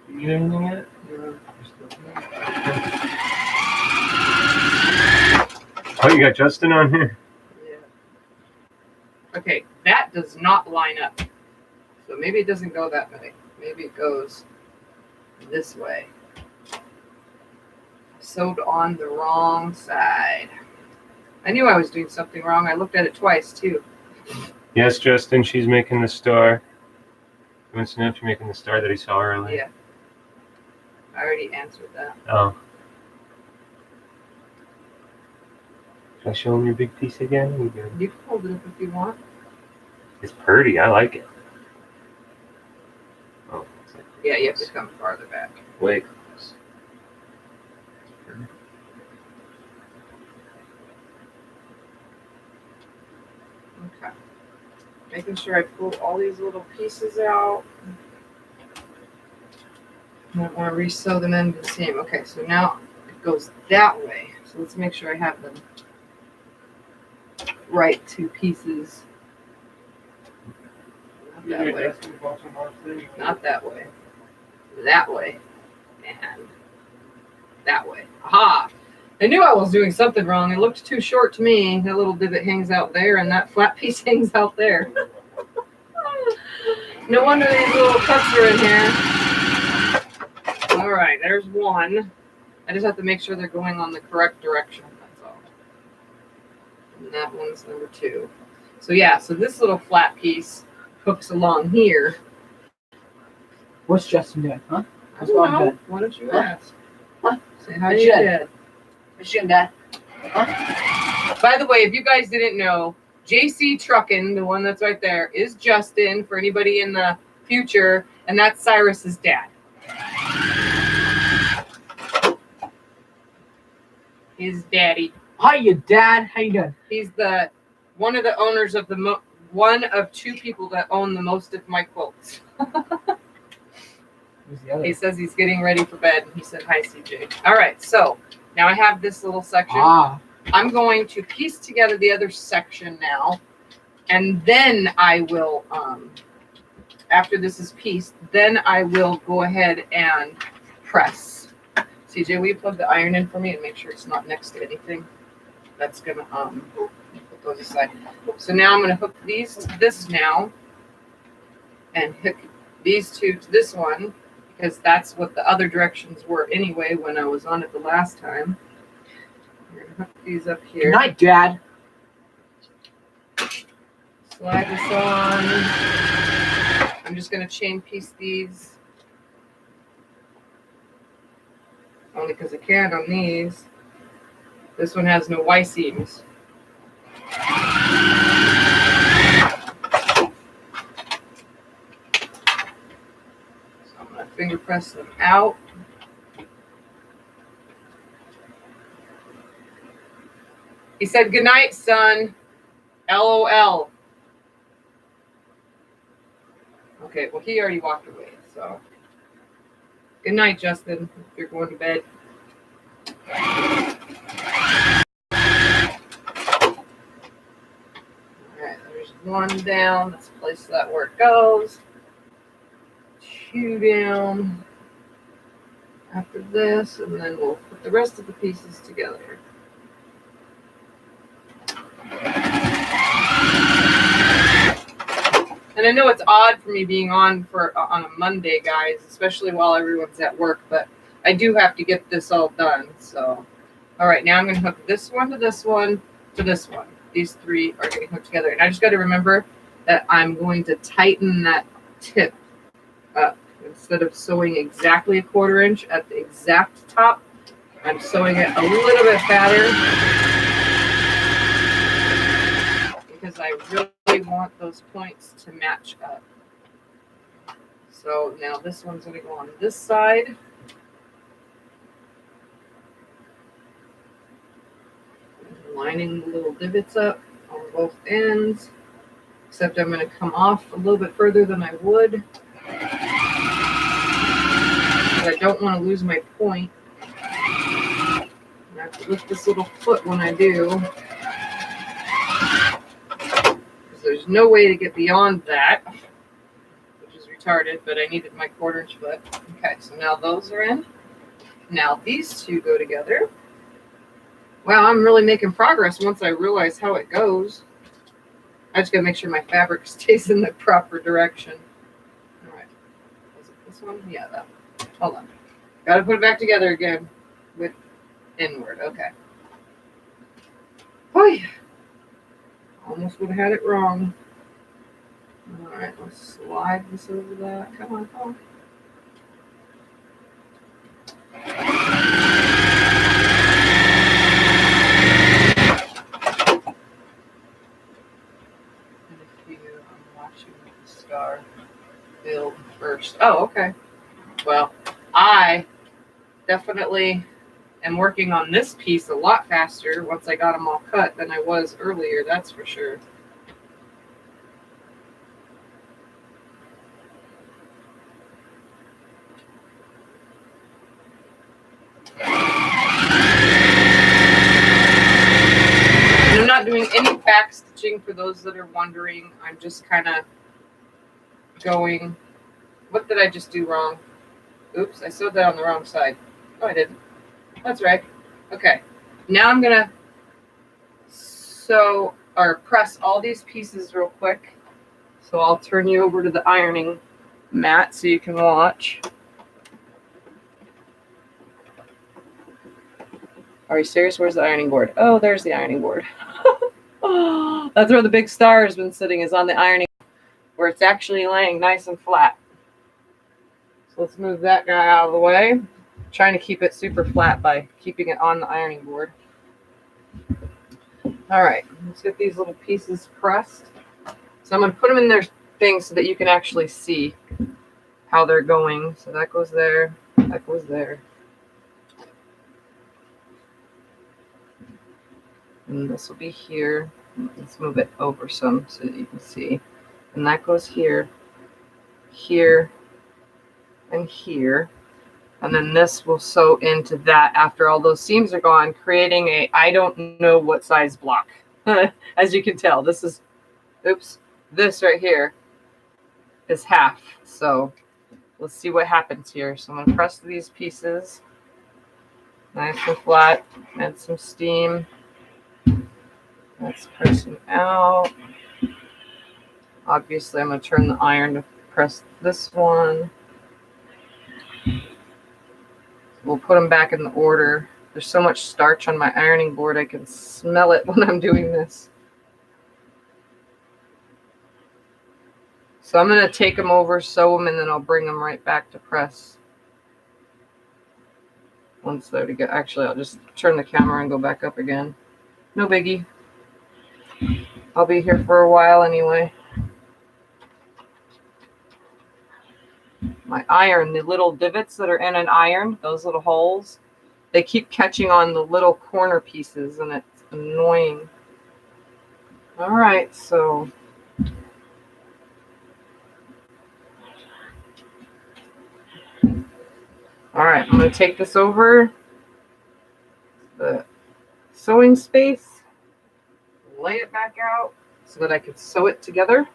You need anything yet? No. Oh, you got Justin on here? Yeah. Okay, that does not line up. So maybe it doesn't go that way. Maybe it goes this way. Sewed on the wrong side. I knew I was doing something wrong. I looked at it twice too. Yes, Justin, she's making the star. He wants to know if you're making the star that he saw earlier. Yeah. I already answered that. Oh. Should I show him your big piece again? You can hold it up if you want. It's pretty. I like it. Oh, Yeah, you have to come farther back. way close. Okay. Making sure I pull all these little pieces out. I don't want to re-sew them in the same. Okay, so now it goes that way. So let's make sure I have them right two pieces. Not that way. Not that way. That way. And that way. Aha! I knew I was doing something wrong. It looked too short to me. That little divot hangs out there and that flat piece hangs out there. No wonder these little cuts are in here. All right, there's one. I just have to make sure they're going on the correct direction. That's all. And that one's number 2. So yeah, so this little flat piece hooks along here. What's Justin doing, huh? I don't know. Why don't you ask? Huh? Say how you did. Machine guy. Huh? By the way, if you guys didn't know, JC Truckin', the one that's right there, is Justin for anybody in the future, and that's Cyrus's dad. His daddy. Hiya, Dad. How you doing? He's the one of the owners of the one of 2 people that own the most of my quilts. Who's the other? He says he's getting ready for bed, and he said, hi, CJ. All right, so now I have this little section. Ah. I'm going to piece together the other section now, and then I will, after this is pieced, then I will go ahead and press. CJ, will you plug the iron in for me and make sure it's not next to anything? That's gonna, put those aside. So now I'm gonna hook these to this now, and hook these two to this one, because that's what the other directions were anyway when I was on it the last time. We're gonna hook these up here. Good night, Dad. Slide this on. I'm just gonna chain piece these. Only because I can on these. This one has no Y seams. So I'm gonna finger press them out. He said, good night, son. LOL. Okay, well, he already walked away, so. Good night, Justin, if you're going to bed. All right, there's one down. Let's place that where it goes. Two down after this, and then we'll put the rest of the pieces together. And I know it's odd for me being on a Monday, guys, especially while everyone's at work, but I do have to get this all done. So, all right, now I'm going to hook this one to this one to this one. These three are getting hooked together. And I just got to remember that I'm going to tighten that tip up. Instead of sewing exactly a 1/4 inch at the exact top, I'm sewing it a little bit fatter because I really want those points to match up. So now this one's going to go on this side. Lining the little divots up on both ends, except I'm going to come off a little bit further than I would. I don't want to lose my point. I have to lift this little foot when I do. Because there's no way to get beyond that, which is retarded, but I needed my 1/4 inch foot. Okay, so now those are in. Now these two go together. Wow, I'm really making progress once I realize how it goes. I just gotta make sure my fabric stays in the proper direction. All right, was it this one? Yeah, that one. Hold on. Gotta put it back together again with inward. Okay. Oh, almost would have had it wrong. All right, let's slide this over that. Come on, come on. I'm watching the star build first. Oh, okay. Well, I definitely am working on this piece a lot faster once I got them all cut than I was earlier, that's for sure. And I'm not doing any back stitching for those that are wondering. I'm just kind of going, what did I just do wrong? Oops, I sewed that on the wrong side. Oh, I didn't. That's right. Okay. Now I'm going to sew or press all these pieces real quick. So I'll turn you over to the ironing mat so you can watch. Are you serious? Where's the ironing board? Oh, there's the ironing board. Oh, that's where the big star has been sitting, is on the ironing, where it's actually laying nice and flat. So let's move that guy out of the way. I'm trying to keep it super flat by keeping it on the ironing board. All right, let's get these little pieces pressed. So I'm going to put them in their thing so that you can actually see how they're going. So that goes there, that goes there. And this will be here. Let's move it over some so that you can see. And that goes here, here, and here. And then this will sew into that after all those seams are gone, creating a I don't know what size block. As you can tell, this is, oops, this right here is half. So let's see what happens here. So I'm going to press these pieces nice and flat, add some steam. That's pressing out. Obviously, I'm going to turn the iron to press this one. We'll put them back in the order. There's so much starch on my ironing board, I can smell it when I'm doing this. So I'm going to take them over, sew them, and then I'll bring them right back to press. Once they're together. Actually, I'll just turn the camera and go back up again. No biggie. I'll be here for a while anyway. My iron, the little divots that are in an iron, those little holes, they keep catching on the little corner pieces and it's annoying. All right, so all right, I'm going to take this over the sewing space, lay it back out so that I can sew it together.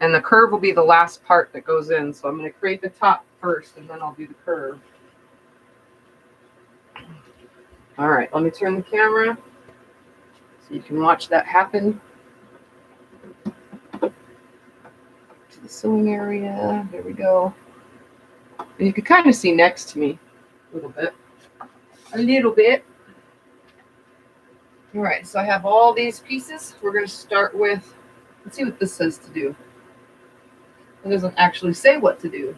And the curve will be the last part that goes in. So I'm going to create the top first and then I'll do the curve. All right, let me turn the camera so you can watch that happen. To the sewing area, there we go. And you can kind of see next to me a little bit. A little bit. All right, so I have all these pieces. We're going to start with, let's see what this says to do. It doesn't actually say what to do.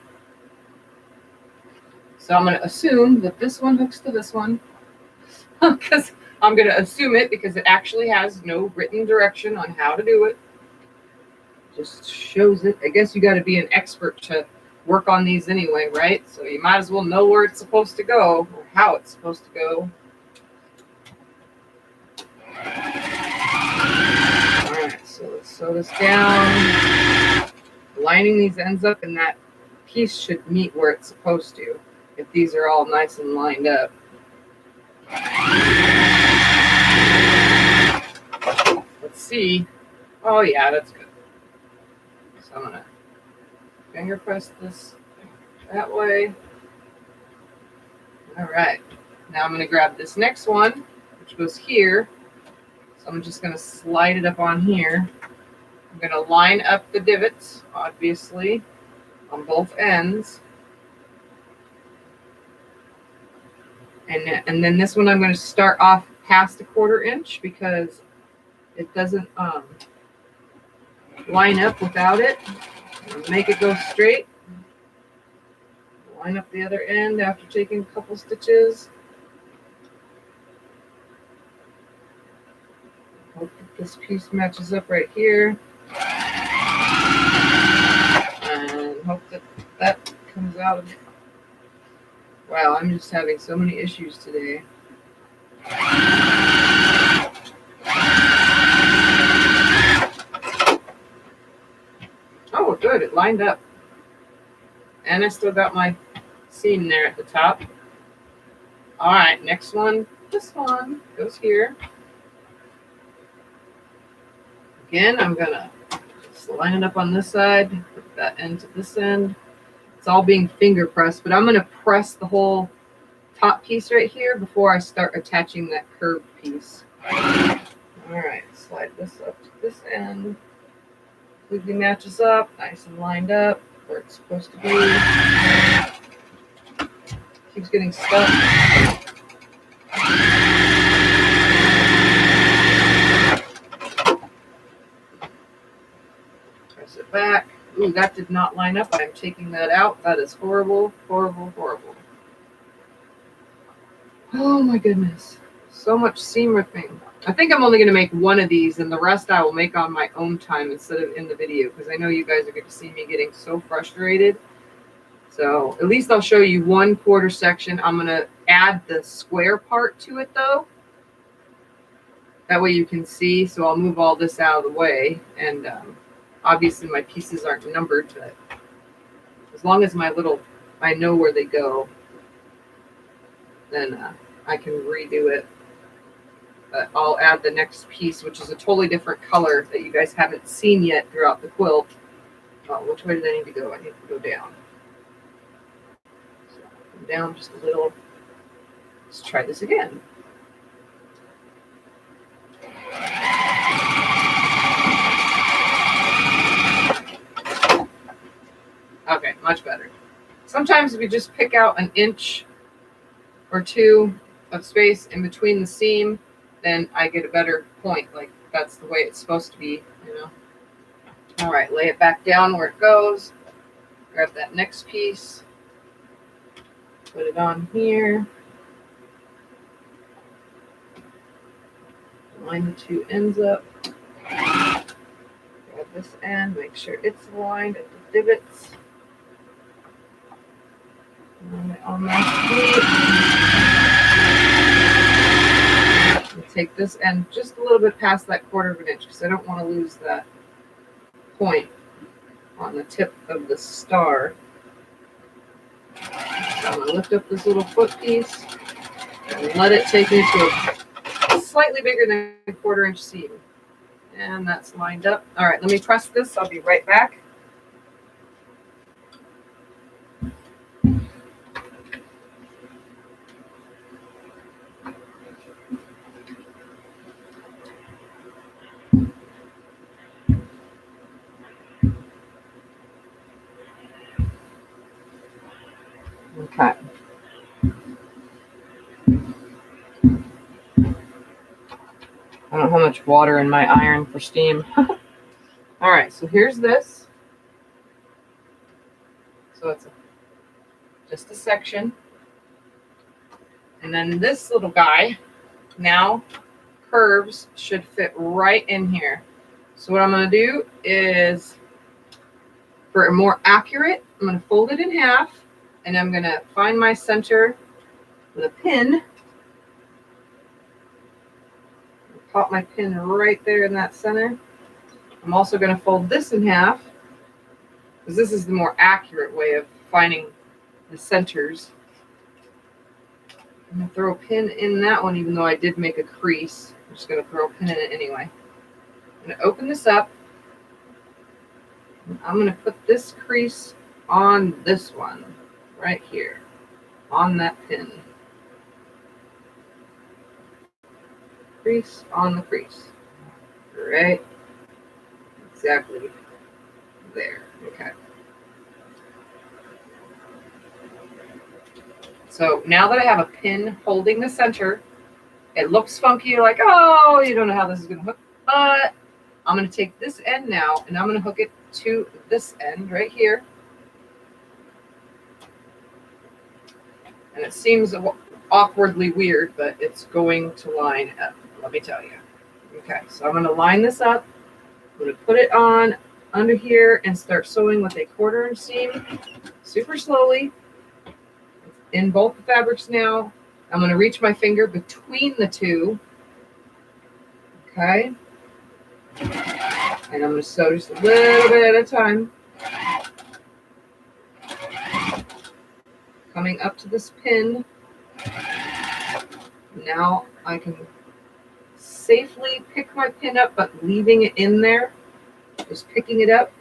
So I'm going to assume that this one hooks to this one. Because I'm going to assume it because it actually has no written direction on how to do it. Just shows it. I guess you got to be an expert to work on these anyway, right? So you might as well know where it's supposed to go or how it's supposed to go. All right, so let's sew this down. Lining these ends up and that piece should meet where it's supposed to if these are all nice and lined up. Let's see. Oh yeah, that's good. So I'm gonna finger press this that way. All right, now I'm gonna grab this next one, which goes here. So I'm just gonna slide it up on here. I'm going to line up the divots, obviously, on both ends. And then this one I'm going to start off past 1/4 inch because it doesn't line up without it. Make it go straight. Line up the other end after taking a couple stitches. Hope that this piece matches up right here. And hope that that comes out of it. Wow, I'm just having so many issues today. Oh, good, it lined up. And I still got my seam there at the top. All right, next one, this one goes here. Again, I'm gonna just line it up on this side, put that end to this end. It's all being finger pressed, but I'm gonna press the whole top piece right here before I start attaching that curved piece. All right, slide this up to this end. Completely matches up, nice and lined up where it's supposed to be. Keeps getting stuck. Press it back. Ooh, that did not line up. I'm taking that out. That is horrible, horrible, horrible. Oh my goodness. So much seam ripping. I think I'm only going to make one of these, and the rest I will make on my own time instead of in the video, because I know you guys are going to see me getting so frustrated. So at least I'll show you 1/4 section. I'm going to add the square part to it, though. That way you can see. So I'll move all this out of the way. And obviously my pieces aren't numbered, but as long as my little I know where they go, then I can redo it. But I'll add the next piece, which is a totally different color that you guys haven't seen yet throughout the quilt. Which way do I need to go? I need to go down. So down just a little. Let's try this again. Okay, much better. Sometimes if you just pick out an inch or two of space in between the seam, then I get a better point. Like that's the way it's supposed to be, you know. All right, lay it back down where it goes. Grab that next piece. Put it on here. Line the two ends up. Grab this end, make sure it's aligned at the divots. On my sleeve. Take this end just a little bit past that 1/4 of an inch because I don't want to lose that point on the tip of the star. So I'm going to lift up this little foot piece and let it take me to a slightly bigger than a 1/4 inch seam. And that's lined up. All right, let me press this. I'll be right back. Okay. I don't have much water in my iron for steam. All right, so here's this. So it's just a section. And then this little guy now curves should fit right in here. So what I'm going to do is, for a more accurate, I'm going to fold it in half and I'm going to find my center with a pin. Pop my pin right there in that center. I'm also going to fold this in half because this is the more accurate way of finding the centers. I'm going to throw a pin in that one even though I did make a crease. I'm just going to throw a pin in it anyway. I'm going to open this up. I'm going to put this crease on this one right here on that pin. Crease on the crease. Right? Exactly there. Okay. So now that I have a pin holding the center, it looks funky. You're like, oh, you don't know how this is going to hook. But I'm going to take this end now and I'm going to hook it to this end right here. And it seems awkwardly weird, but it's going to line up. Let me tell you. Okay, so I'm going to line this up. I'm going to put it on under here and start sewing with a 1/4 inch seam super slowly in both the fabrics now. I'm going to reach my finger between the two. Okay. And I'm going to sew just a little bit at a time. Coming up to this pin. Now I can safely pick my pin up, but leaving it in there. Just picking it up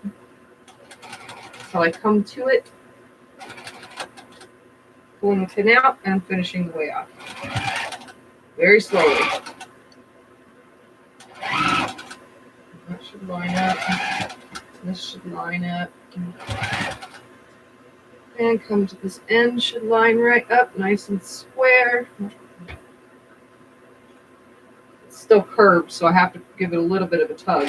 until I come to it. Pulling the pin out and finishing the way off. Very slowly. That should line up. This should line up. And come to this end, should line right up, nice and square. It's still curved, so I have to give it a little bit of a tug.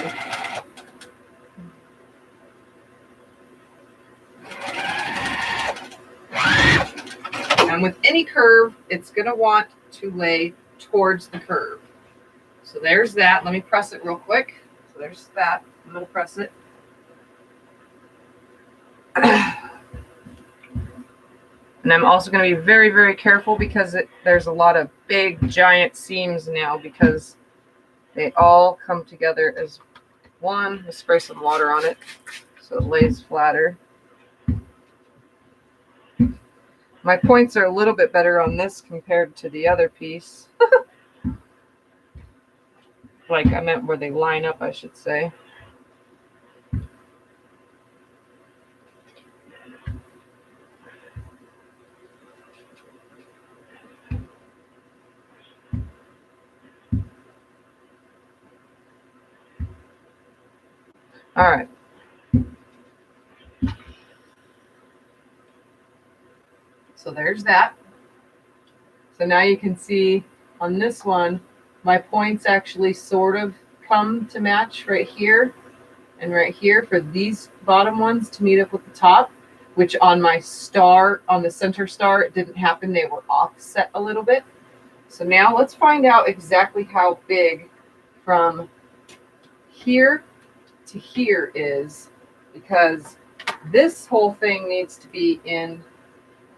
And with any curve, it's going to want to lay towards the curve. So there's that. Let me press it real quick. So there's that. I'm going to press it. And I'm also going to be very, very careful because there's a lot of big, giant seams now because they all come together as one. Let's spray some water on it so it lays flatter. My points are a little bit better on this compared to the other piece. Like I meant where they line up, I should say. All right. So there's that. So now you can see on this one, my points actually sort of come to match right here and right here for these bottom ones to meet up with the top, which on my star, on the center star, it didn't happen. They were offset a little bit. So now let's find out exactly how big from here to here is, because this whole thing needs to be in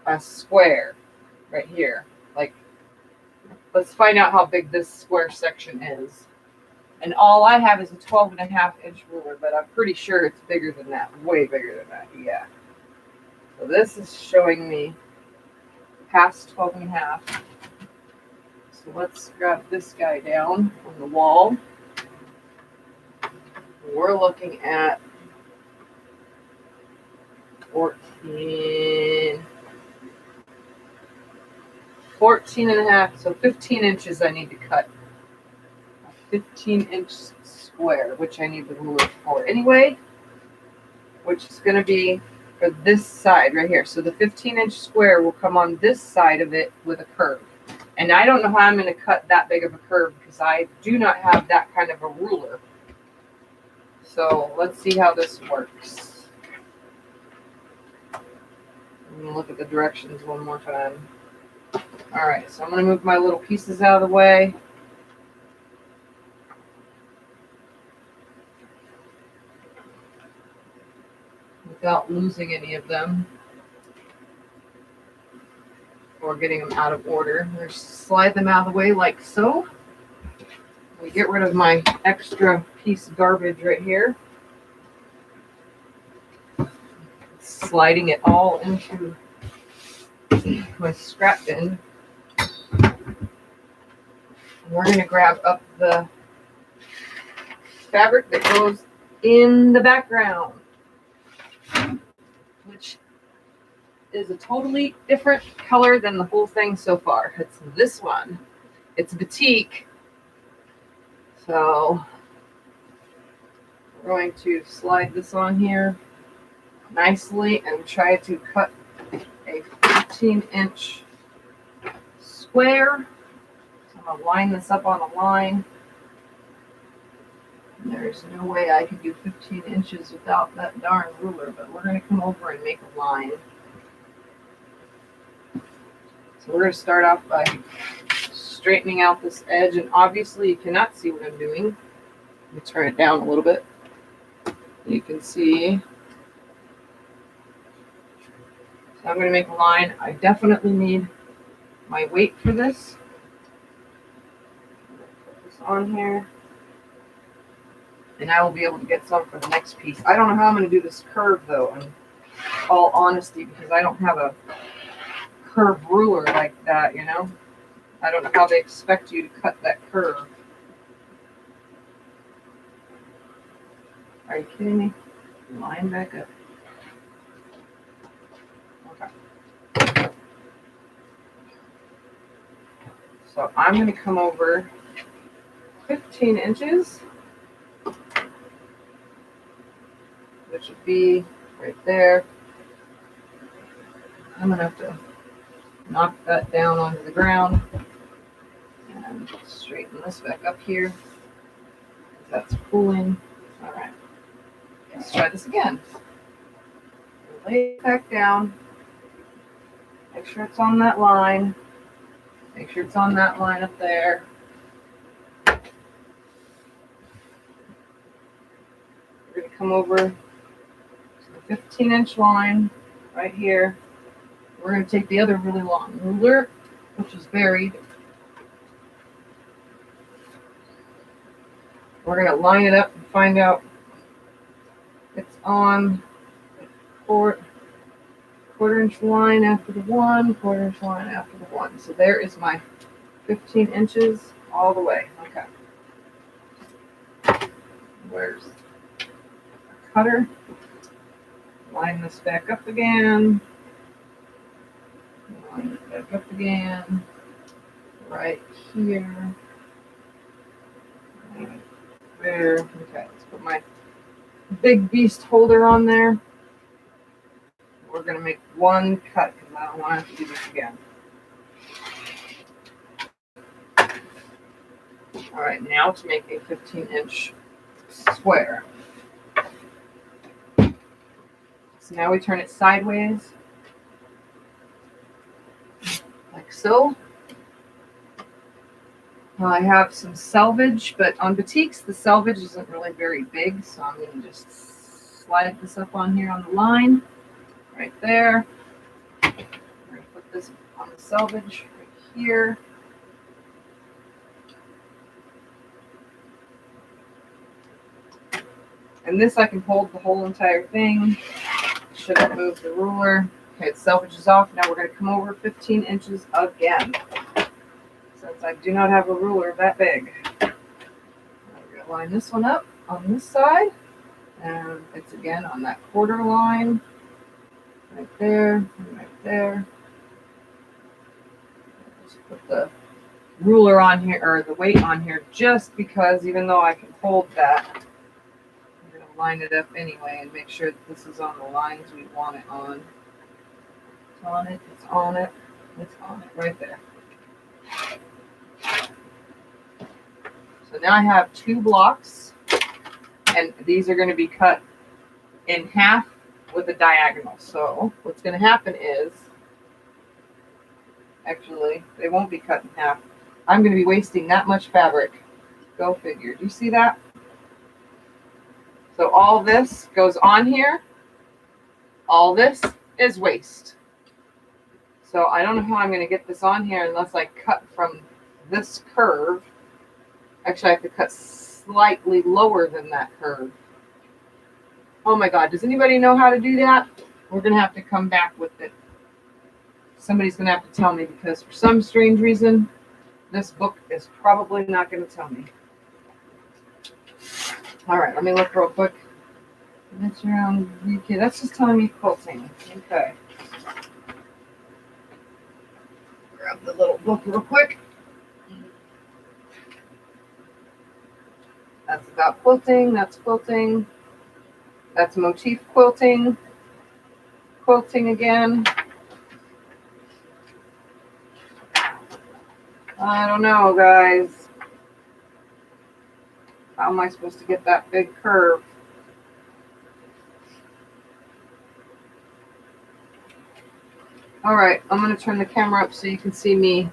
a square right here. Like, let's find out how big this square section is. And all I have is a 12.5-inch ruler, but I'm pretty sure it's bigger than that, way bigger than that, yeah. So this is showing me past 12.5. So let's grab this guy down on the wall. We're looking at 14.5, so 15 inches I need to cut. A 15-inch square, which I need the ruler for anyway, which is going to be for this side right here. So the 15-inch square will come on this side of it with a curve. And I don't know how I'm going to cut that big of a curve because I do not have that kind of a ruler. So let's see how this works. I'm going to look at the directions one more time. All right, so I'm going to move my little pieces out of the way. Without losing any of them or getting them out of order. Just slide them out of the way like so. We get rid of my extra piece of garbage right here. Sliding it all into my scrap bin. We're going to grab up the fabric that goes in the background, which is a totally different color than the whole thing so far. It's this one. It's batik. So we're going to slide this on here nicely and try to cut a 15-inch square. So I'm going to line this up on a line. There's no way I can do 15 inches without that darn ruler, but we're going to come over and make a line. So we're going to start off by straightening out this edge, and obviously you cannot see what I'm doing. Let me turn it down a little bit. You can see. So I'm going to make a line. I definitely need my weight for this. Put this on here. And I will be able to get some for the next piece. I don't know how I'm going to do this curve, though, in all honesty, because I don't have a curved ruler like that, you know? I don't know how they expect you to cut that curve. Are you kidding me? Line back up. Okay. So I'm going to come over 15 inches, which would be right there. I'm going to have to knock that down onto the ground and straighten this back up here. That's pulling. All right. Let's try this again. Lay it back down. Make sure it's on that line. Make sure it's on that line up there. We're going to come over to the 15-inch line right here. We're going to take the other really long ruler, which is buried. We're going to line it up and find out it's on quarter-inch line after the one, quarter-inch line after the one. So there is my 15 inches all the way. Okay. Where's the cutter? Line this back up again. Line it back up again. Right here. Right there. Okay, let's put my big beast holder on there. We're going to make one cut because I don't want to have to do this again. All right, now to make a 15-inch square. So now we turn it sideways, like so. I have some selvage, but on batiks, the selvage isn't really very big, so I'm going to just slide this up on here on the line, right there. I'm going to put this on the selvage right here. And this I can hold the whole entire thing. Shouldn't move the ruler. Okay, the selvage is off. Now we're going to come over 15 inches again. Since I do not have a ruler that big. I'm going to line this one up on this side. And it's again on that quarter line. Right there, and right there. Just put the ruler on here, or the weight on here, just because even though I can hold that, line it up anyway and make sure that this is on the lines we want it on. It's on it, it's on it, it's on it, right there. So now I have 2 blocks, and these are going to be cut in half with a diagonal. So what's going to happen is, actually, they won't be cut in half. I'm going to be wasting that much fabric. Go figure. Do you see that? So all this goes on here. All this is waste. So I don't know how I'm going to get this on here unless I cut from this curve. Actually, I have to cut slightly lower than that curve. Oh my God, does anybody know how to do that? We're going to have to come back with it. Somebody's going to have to tell me, because for some strange reason, this book is probably not going to tell me. All right, let me look real quick. That's around UK. That's just telling me quilting. Okay. Grab the little book real quick. That's about quilting. That's quilting. That's motif quilting. Quilting again. I don't know, guys. How am I supposed to get that big curve? All right, I'm going to turn the camera up so you can see me.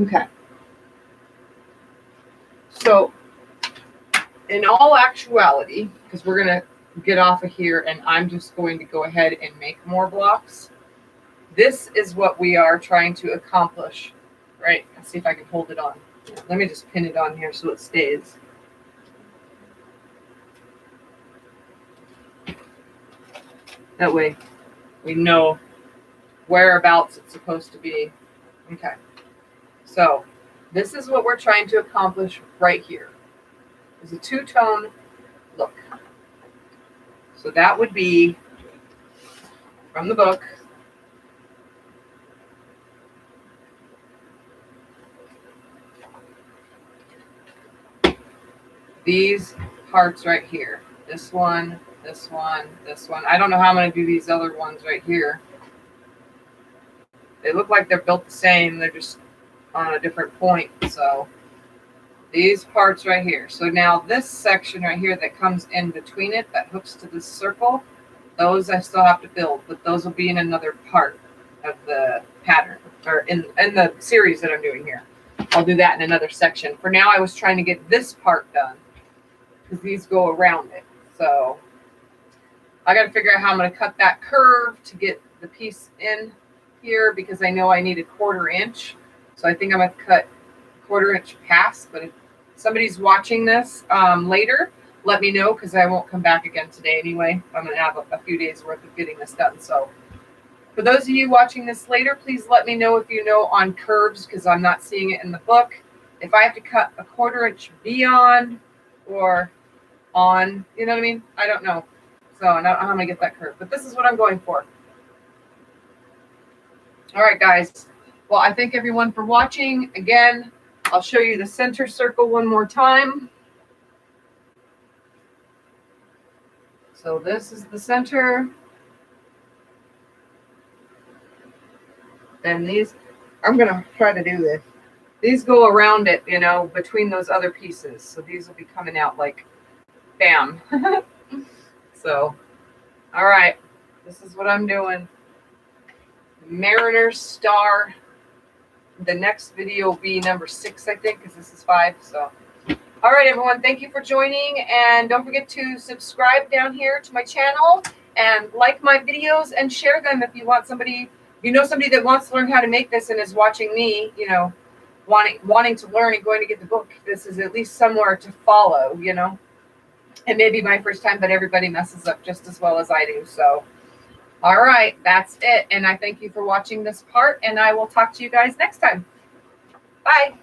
Okay. So, in all actuality, because we're going to get off of here and I'm just going to go ahead and make more blocks. This is what we are trying to accomplish, right? Let's see if I can hold it on. Let me just pin it on here so it stays. That way we know whereabouts it's supposed to be. Okay. So this is what we're trying to accomplish right here. It's a two-tone look. So that would be from the book. These parts right here. This one, this one, this one. I don't know how I'm going to do these other ones right here. They look like they're built the same. They're just on a different point. So these parts right here. So now this section right here that comes in between it, that hooks to this circle, those I still have to build, but those will be in another part of the pattern, or in the series that I'm doing here. I'll do that in another section. For now, I was trying to get this part done because these go around it. So I got to figure out how I'm going to cut that curve to get the piece in here, because I know I need a 1/4 inch. So I think I'm going to cut 1/4 inch pass. But if somebody's watching this later, let me know, because I won't come back again today anyway. I'm going to have a few days worth of getting this done. So for those of you watching this later, please let me know if you know on curves, because I'm not seeing it in the book. If I have to cut a 1/4 inch beyond or on, you know what I mean? I don't know. So I don't know how I'm going to get that curve, but this is what I'm going for. All right, guys. Well, I thank everyone for watching. Again, I'll show you the center circle one more time. So this is the center. And these, I'm going to try to do this. These go around it, you know, between those other pieces. So these will be coming out like, bam. So, all right. This is what I'm doing. Mariner Star. The next video will be number 6, I think, because this is 5. So, all right, everyone. Thank you for joining. And don't forget to subscribe down here to my channel and like my videos and share them if you want somebody, you know, somebody that wants to learn how to make this and is watching me, you know, wanting to learn and going to get the book. This is at least somewhere to follow, you know. It may be my first time, but everybody messes up just as well as I do. So, all right, that's it. And I thank you for watching this part, and I will talk to you guys next time. Bye.